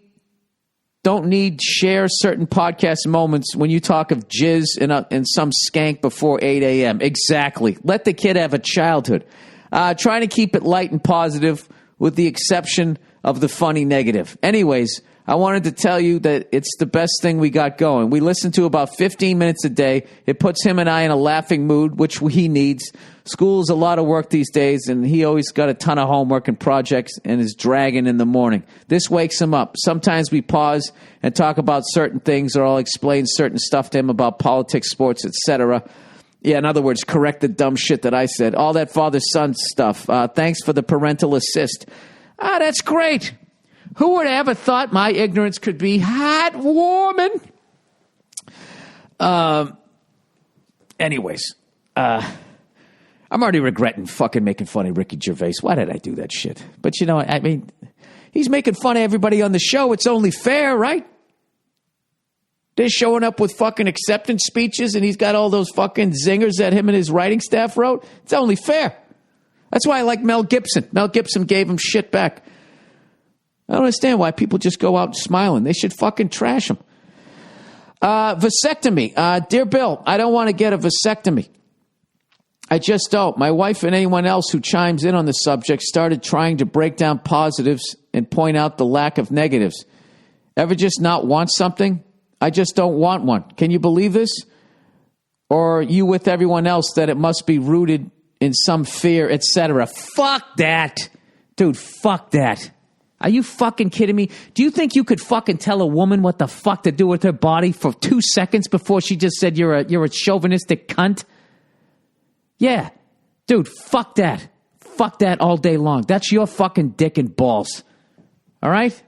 share certain podcast moments when you talk of jizz and some skank before 8 a.m. Exactly. Let the kid have a childhood. Trying to keep it light and positive with the exception of the funny negative. Anyways, I wanted to tell you that it's the best thing we got going. We listen to about 15 minutes a day. It puts him and I in a laughing mood, which he needs. School's a lot of work these days, and he always got a ton of homework and projects and is dragging in the morning. This wakes him up. Sometimes we pause and talk about certain things, or I'll explain certain stuff to him about politics, sports, etc. Yeah, in other words, correct the dumb shit that I said. All that father-son stuff. Thanks for the parental assist. That's great. Who would have ever thought my ignorance could be heartwarming? Anyways, I'm already regretting fucking making fun of Ricky Gervais. Why did I do that shit? But you know, I mean, he's making fun of everybody on the show. It's only fair, right? They're showing up with fucking acceptance speeches, and he's got all those fucking zingers that him and his writing staff wrote. It's only fair. That's why I like Mel Gibson. Mel Gibson gave him shit back. I don't understand why people just go out smiling. They should fucking trash him. Vasectomy. Dear Bill, I don't want to get a vasectomy. I just don't. My wife and anyone else who chimes in on the subject started trying to break down positives and point out the lack of negatives. Ever just not want something? I just don't want one. Can you believe this? Or are you with everyone else that it must be rooted in some fear, etc.? Fuck that. Dude, fuck that. Are you fucking kidding me? Do you think you could fucking tell a woman what the fuck to do with her body for 2 seconds before she just said you're a chauvinistic cunt? Yeah. Dude, fuck that. Fuck that all day long. That's your fucking dick and balls. All right?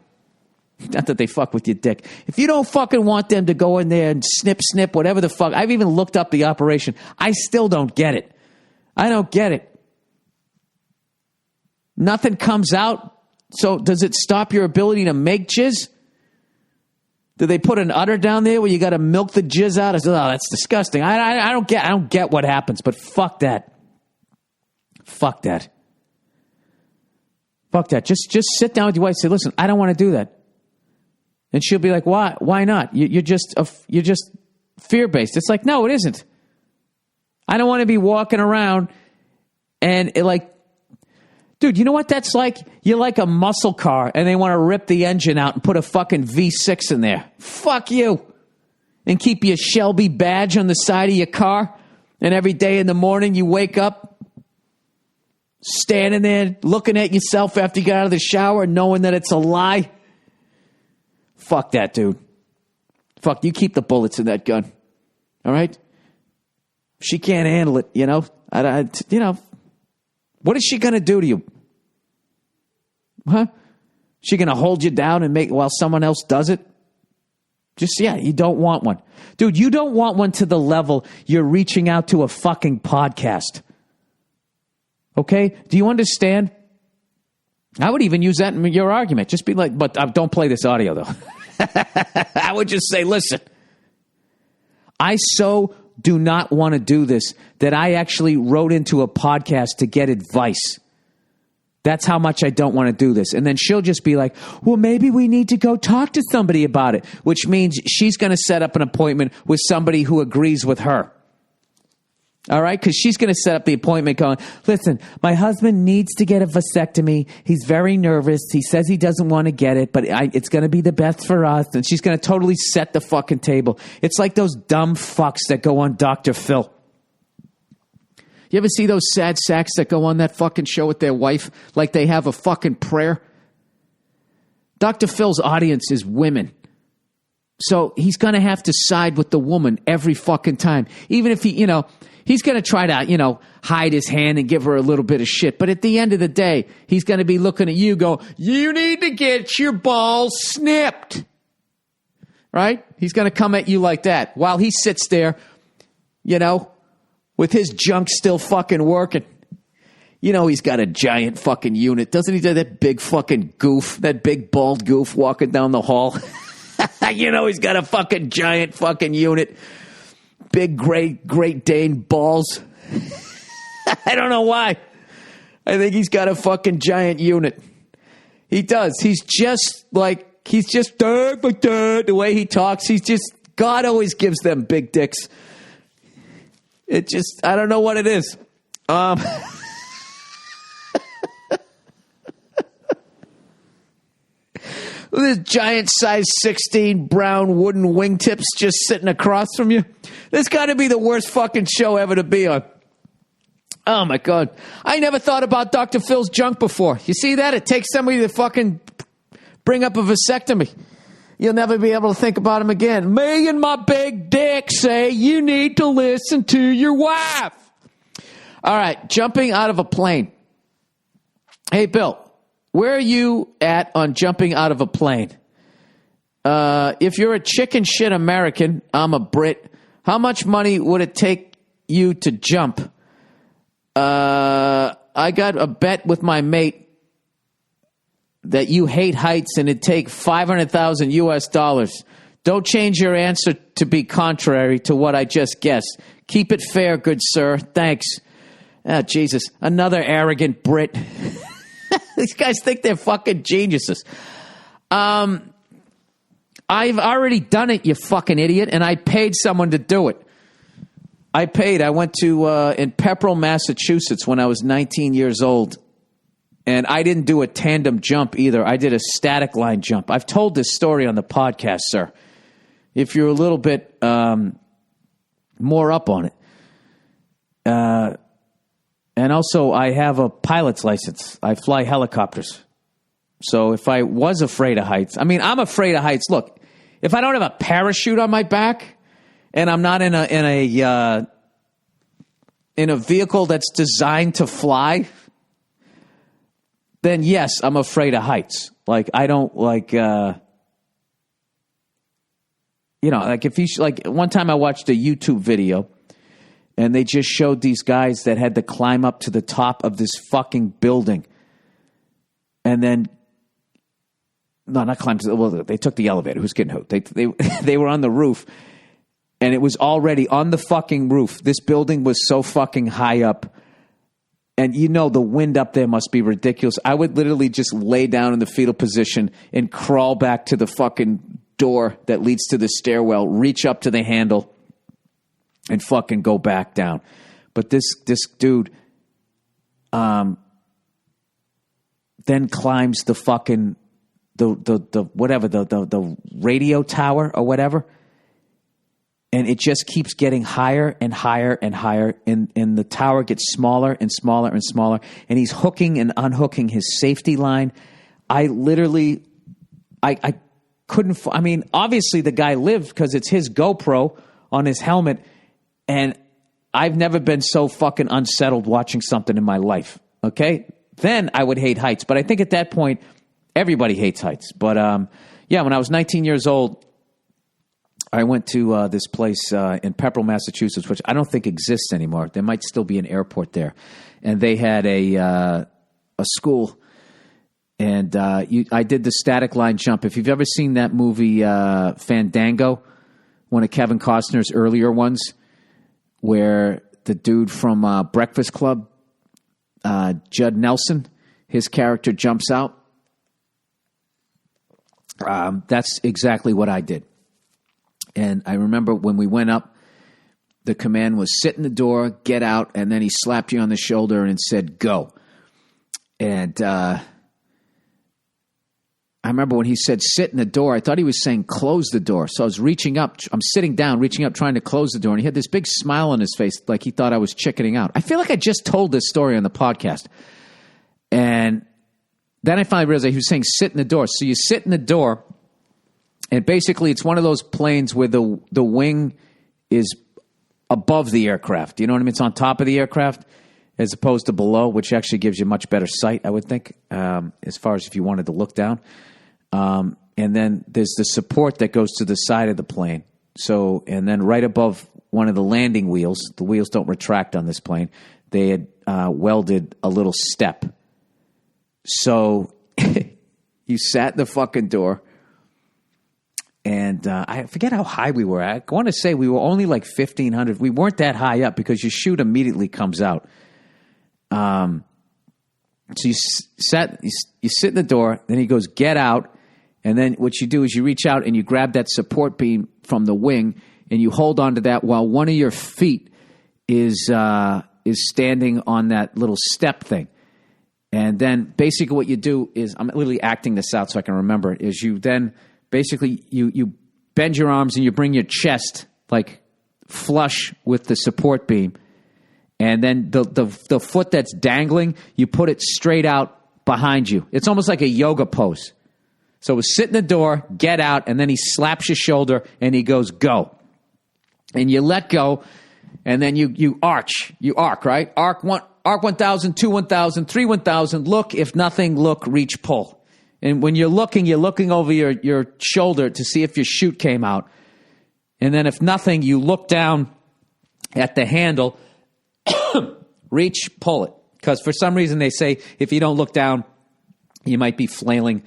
Not that they fuck with your dick. If you don't fucking want them to go in there and snip, whatever the fuck. I've even looked up the operation. I still don't get it. I don't get it. Nothing comes out. So does it stop your ability to make jizz? Do they put an udder down there where you got to milk the jizz out? Oh, that's disgusting. I don't get what happens, but fuck that. Fuck that. Fuck that. Just sit down with your wife and say, listen, I don't want to do that. And she'll be like, why? Why not? You're just fear-based. It's like, no, it isn't. I don't want to be walking around and dude, you know what that's like? You're like a muscle car, and they want to rip the engine out and put a fucking V6 in there. Fuck you. And keep your Shelby badge on the side of your car, and every day in the morning you wake up standing there looking at yourself after you got out of the shower knowing that it's a lie. Fuck that, dude. Fuck, you keep the bullets in that gun. All right? She can't handle it, you know? What is she going to do to you? Huh? She going to hold you down and make while someone else does it? You don't want one. Dude, you don't want one to the level you're reaching out to a fucking podcast. Okay? Do you understand? I would even use that in your argument. Just be like, but don't play this audio, though. I would just say, listen, I so do not want to do this that I actually wrote into a podcast to get advice. That's how much I don't want to do this. And then she'll just be like, well, maybe we need to go talk to somebody about it, which means she's going to set up an appointment with somebody who agrees with her. All right? Because she's going to set up the appointment going, listen, my husband needs to get a vasectomy. He's very nervous. He says he doesn't want to get it, but it's going to be the best for us. And she's going to totally set the fucking table. It's like those dumb fucks that go on Dr. Phil. You ever see those sad sacks that go on that fucking show with their wife like they have a fucking prayer? Dr. Phil's audience is women. So he's going to have to side with the woman every fucking time. Even if he, he's going to try to, hide his hand and give her a little bit of shit. But at the end of the day, he's going to be looking at you go, you need to get your balls snipped. Right? He's going to come at you like that while he sits there, with his junk still fucking working. He's got a giant fucking unit. Doesn't he do that big fucking goof, that big bald goof walking down the hall? He's got a fucking giant fucking unit. Big Great Dane balls. I don't know why. I think he's got a fucking giant unit. He does. He's just the way he talks. God always gives them big dicks. I don't know what it is. This giant size 16 brown wooden wingtips just sitting across from you. This got to be the worst fucking show ever to be on. Oh my God. I never thought about Dr. Phil's junk before. You see that? It takes somebody to fucking bring up a vasectomy. You'll never be able to think about him again. Me and my big dick say you need to listen to your wife. All right, jumping out of a plane. Hey, Bill, where are you at on jumping out of a plane? If you're a chicken shit American, I'm a Brit, how much money would it take you to jump? I got a bet with my mate that you hate heights and it'd take $500,000 US. Don't change your answer to be contrary to what I just guessed. Keep it fair, good sir. Thanks. Ah, Jesus. Another arrogant Brit. These guys think they're fucking geniuses. I've already done it, you fucking idiot, and I paid someone to do it. I went to, in Pepperell, Massachusetts when I was 19 years old. And I didn't do a tandem jump either. I did a static line jump. I've told this story on the podcast, sir. If you're a little bit more up on it. And also, I have a pilot's license. I fly helicopters. So if I was afraid of heights, I'm afraid of heights. Look, if I don't have a parachute on my back and I'm not in a vehicle that's designed to fly, then yes, I'm afraid of heights. Like, I don't one time I watched a YouTube video and they just showed these guys that had to climb up to the top of this fucking building. And then, no, not climb to, well, they took the elevator. Who's getting who? They were on the roof and it was already on the fucking roof. This building was so fucking high up. And the wind up there must be ridiculous. I would literally just lay down in the fetal position and crawl back to the fucking door that leads to the stairwell, reach up to the handle, and fucking go back down. But this dude then climbs the fucking the radio tower or whatever. And it just keeps getting higher and higher and higher. And the tower gets smaller and smaller and smaller. And he's hooking and unhooking his safety line. I couldn't... obviously the guy lived because it's his GoPro on his helmet. And I've never been so fucking unsettled watching something in my life. Okay? Then I would hate heights. But I think at that point, everybody hates heights. But when I was 19 years old... I went to this place in Pepperell, Massachusetts, which I don't think exists anymore. There might still be an airport there. And they had a school. And I did the static line jump. If you've ever seen that movie Fandango, one of Kevin Costner's earlier ones, where the dude from Breakfast Club, Judd Nelson, his character jumps out. That's exactly what I did. And I remember when we went up, the command was sit in the door, get out, and then he slapped you on the shoulder and said, go. And I remember when he said sit in the door, I thought he was saying close the door. So I was reaching up. I'm sitting down, reaching up, trying to close the door. And he had this big smile on his face like he thought I was chickening out. I feel like I just told this story on the podcast. And then I finally realized he was saying sit in the door. So you sit in the door, and basically it's one of those planes where the wing is above the aircraft. You know what I mean? It's on top of the aircraft as opposed to below, which actually gives you much better sight, I would think, as far as if you wanted to look down. And then there's the support that goes to the side of the plane. So, and then right above one of the landing wheels, the wheels don't retract on this plane, they had welded a little step. So you sat in the fucking door, and I forget how high we were. I want to say we were only like 1,500. We weren't that high up because your chute immediately comes out. So you sit in the door, then he goes, get out. And then what you do is you reach out and you grab that support beam from the wing and you hold onto that while one of your feet is standing on that little step thing. And then basically what you do is, I'm literally acting this out so I can remember it, is you then basically you bend your arms and you bring your chest like flush with the support beam. And then the foot that's dangling, you put it straight out behind you. It's almost like a yoga pose. So we sit in the door, get out, and then he slaps your shoulder and he goes, go. And you let go, and then you arch. You arc, right? Arc 1,000, 2 1,000, 3 1,000. Look, if nothing, look, reach, pull. And when you're looking over your shoulder to see if your chute came out. And then if nothing, you look down at the handle, reach, pull it. Because for some reason they say if you don't look down, you might be flailing.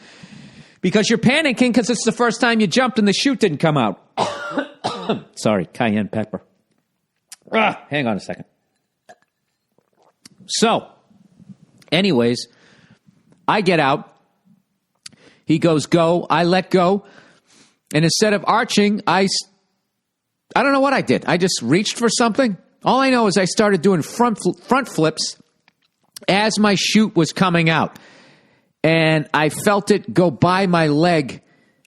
Because you're panicking because it's the first time you jumped and the chute didn't come out. Sorry, cayenne pepper. Hang on a second. So, anyways, I get out. He goes, go. I let go. And instead of arching, I don't know what I did. I just reached for something. All I know is I started doing front flips as my chute was coming out. And I felt it go by my leg,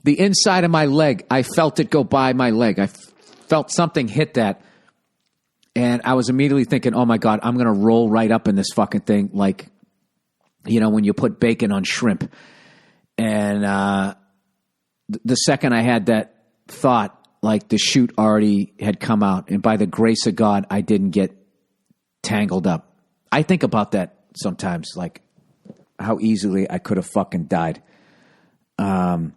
the inside of my leg. I felt it go by my leg. I felt something hit that. And I was immediately thinking, oh, my God, I'm going to roll right up in this fucking thing like, you know, when you put bacon on shrimp. And the second I had that thought, like the chute already had come out. And by the grace of God, I didn't get tangled up. I think about that sometimes, like how easily I could have fucking died. And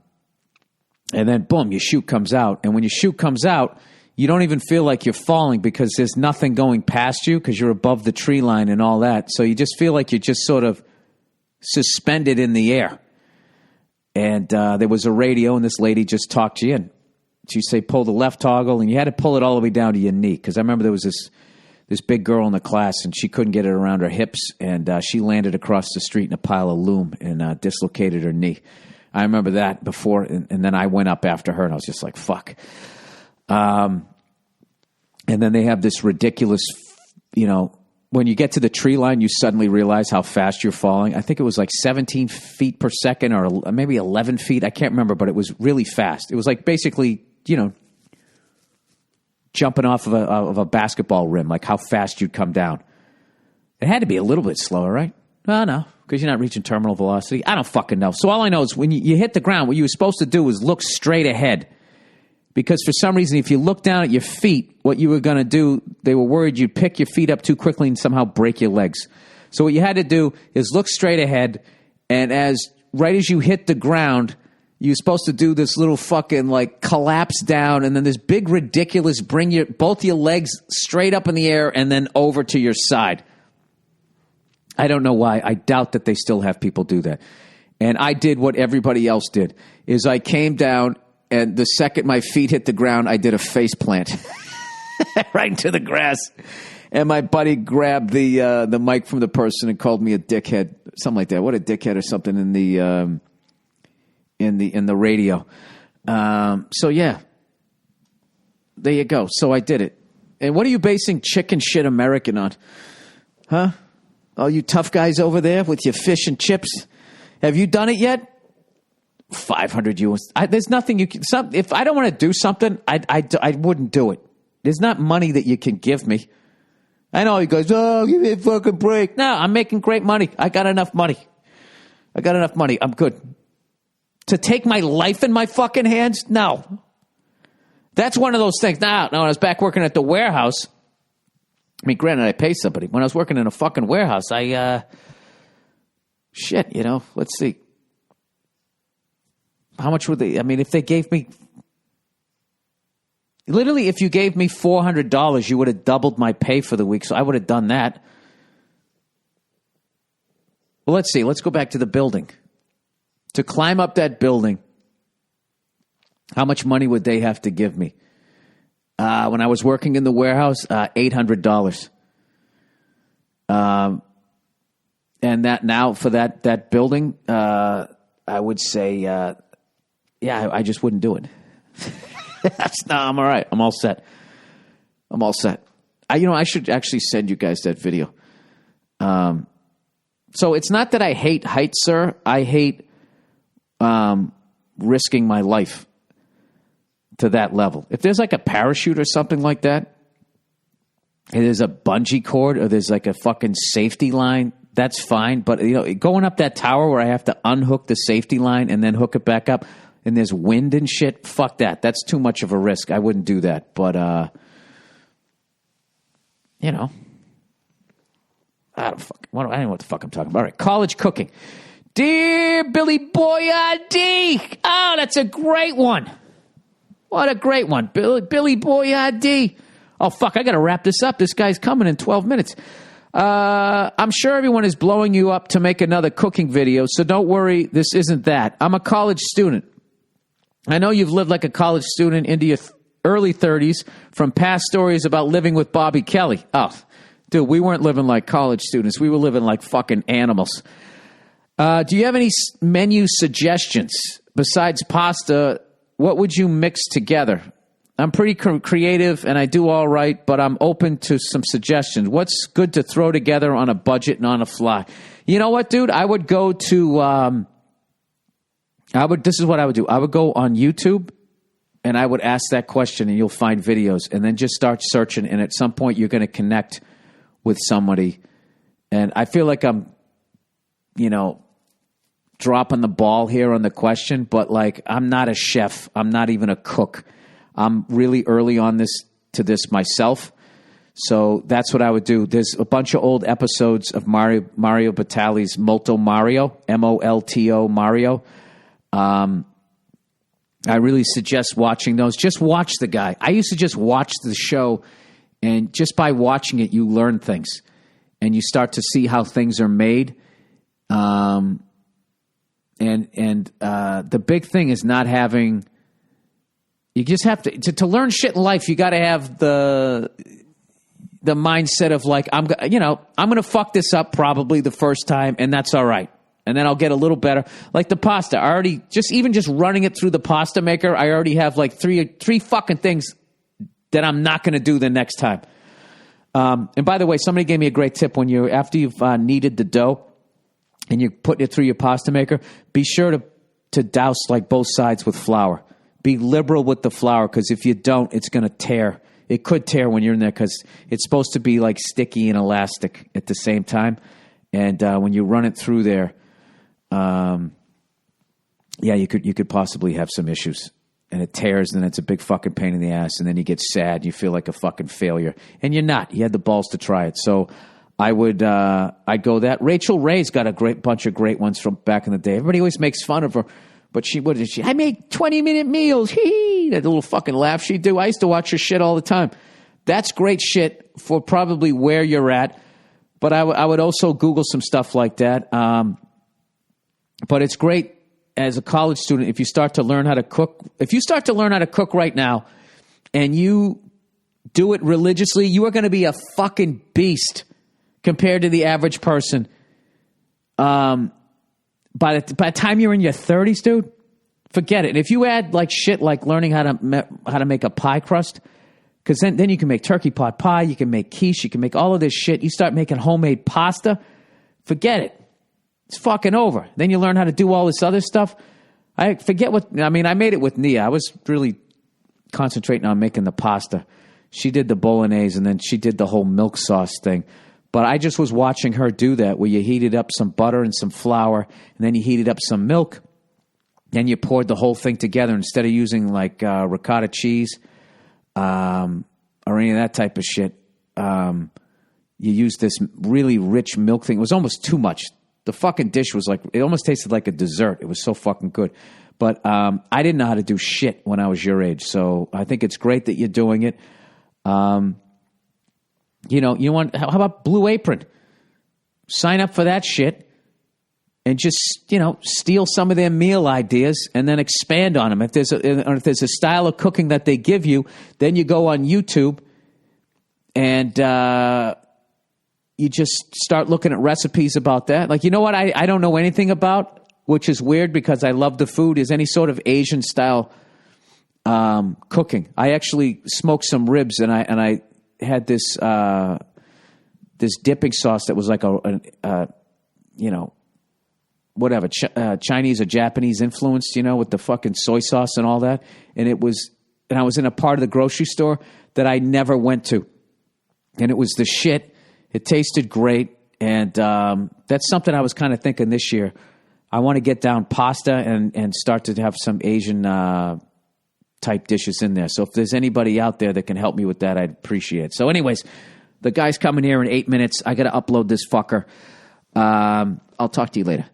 then, boom, your chute comes out. And when your chute comes out, you don't even feel like you're falling because there's nothing going past you because you're above the tree line and all that. So you just feel like you're just sort of suspended in the air. And there was a radio, and this lady just talked you in. She'd say, pull the left toggle, and you had to pull it all the way down to your knee. Because I remember there was this big girl in the class, and she couldn't get it around her hips, and she landed across the street in a pile of loom and dislocated her knee. I remember that before, and then I went up after her, and I was just like, fuck. And then they have this ridiculous, you know, when you get to the tree line, you suddenly realize how fast you're falling. I think it was like 17 feet per second or maybe 11 feet. I can't remember, but it was really fast. It was like basically, you know, jumping off of a basketball rim, like how fast you'd come down. It had to be a little bit slower, right? Oh, no, because you're not reaching terminal velocity. I don't fucking know. So all I know is when you hit the ground, what you were supposed to do was look straight ahead. Because for some reason, if you look down at your feet, what you were going to do, they were worried you'd pick your feet up too quickly and somehow break your legs. So what you had to do is look straight ahead, and right as you hit the ground, you're supposed to do this little fucking like collapse down, and then this big ridiculous bring both your legs straight up in the air and then over to your side. I don't know why. I doubt that they still have people do that. And I did what everybody else did, is I came down. And the second my feet hit the ground, I did a face plant right into the grass. And my buddy grabbed the mic from the person and called me a dickhead, something like that. What a dickhead or something in the radio. So yeah, there you go. So I did it. And what are you basing chicken shit American on? Huh? All you tough guys over there with your fish and chips. Have you done it yet? 500 US. There's nothing you can. If I don't want to do something, I wouldn't do it. There's not money that you can give me. I know he goes, oh, give me a fucking break. No, I'm making great money. I got enough money. I'm good. To take my life in my fucking hands? No. That's one of those things. Now, when I was back working at the warehouse, I mean, granted, I pay somebody. When I was working in a fucking warehouse, shit, let's see. How much would they, I mean, if they gave me, literally, if you gave me $400, you would have doubled my pay for the week, so I would have done that. Well, let's see. Let's go back to the building. To climb up that building, how much money would they have to give me? When I was working in the warehouse, $800. And that now for that building, I would say, I just wouldn't do it. No, I'm all right. I'm all set. I should actually send you guys that video. So it's not that I hate heights, sir. I hate risking my life to that level. If there's like a parachute or something like that, and there's a bungee cord or there's like a fucking safety line, that's fine. But going up that tower where I have to unhook the safety line and then hook it back up, and there's wind and shit, fuck that. That's too much of a risk. I wouldn't do that. But I don't know what the fuck I'm talking about. All right, college cooking. Dear Billy Boyardee. Oh, that's a great one. What a great one. Billy Boyardee. Oh, fuck, I got to wrap this up. This guy's coming in 12 minutes. I'm sure everyone is blowing you up to make another cooking video, so don't worry, this isn't that. I'm a college student. I know you've lived like a college student into your early 30s from past stories about living with Bobby Kelly. Oh, dude, we weren't living like college students. We were living like fucking animals. Do you have any menu suggestions? Besides pasta, what would you mix together? I'm pretty creative and I do all right, but I'm open to some suggestions. What's good to throw together on a budget and on a fly? You know what, dude? I would go to, this is what I would do. I would go on YouTube and I would ask that question and you'll find videos and then just start searching. And at some point you're going to connect with somebody. And I feel like I'm, dropping the ball here on the question, but like, I'm not a chef. I'm not even a cook. I'm really early on this myself. So that's what I would do. There's a bunch of old episodes of Mario Batali's Molto Mario, Molto Mario. I really suggest watching those. Just watch the guy. I used to just watch the show, and just by watching it, you learn things. And you start to see how things are made. And the big thing is not having... You just have to learn shit in life. You got to have the mindset of like, I'm going to fuck this up probably the first time, and that's all right. And then I'll get a little better. Like the pasta, I already just running it through the pasta maker, I already have like three fucking things that I'm not going to do the next time. And by the way, somebody gave me a great tip after you've kneaded the dough and you're putting it through your pasta maker, be sure to douse like both sides with flour. Be liberal with the flour, because if you don't, it's going to tear. It could tear when you're in there because it's supposed to be like sticky and elastic at the same time. And when you run it through there, you could possibly have some issues. And it tears, and then it's a big fucking pain in the ass. And then you get sad. You feel like a fucking failure. And you're not. You had the balls to try it. So I'd go that. Rachel Ray's got a bunch of great ones from back in the day. Everybody always makes fun of her. But I make 20-minute meals. Hee. That little fucking laugh she'd do. I used to watch her shit all the time. That's great shit for probably where you're at. But I would also Google some stuff like that. But it's great as a college student if you start to learn how to cook. If you start to learn how to cook right now and you do it religiously, you are going to be a fucking beast compared to the average person. By the time you're in your 30s, dude, forget it. And if you add like shit like learning how to make a pie crust, because then you can make turkey pot pie, you can make quiche, you can make all of this shit. You start making homemade pasta, forget it. It's fucking over. Then you learn how to do all this other stuff. I forget I made it with Nia. I was really concentrating on making the pasta. She did the bolognese, and then she did the whole milk sauce thing. But I just was watching her do that, where you heated up some butter and some flour, and then you heated up some milk, then you poured the whole thing together instead of using like ricotta cheese or any of that type of shit. You used this really rich milk thing. It was almost too much. The fucking dish was like, it almost tasted like a dessert. It was so fucking good. But I didn't know how to do shit when I was your age. So I think it's great that you're doing it. How about Blue Apron? Sign up for that shit and just, steal some of their meal ideas and then expand on them. If there's a style of cooking that they give you, then you go on YouTube and you just start looking at recipes about that. Like, you know what I don't know anything about, which is weird because I love the food, is any sort of Asian style cooking. I actually smoked some ribs and I had this dipping sauce that was like Chinese or Japanese influenced, with the fucking soy sauce and all that. And I was in a part of the grocery store that I never went to. And it was the shit. It tasted great. And that's something I was kind of thinking this year. I want to get down pasta and start to have some Asian type dishes in there. So if there's anybody out there that can help me with that, I'd appreciate it. So anyways, the guy's coming here in 8 minutes. I got to upload this fucker. I'll talk to you later.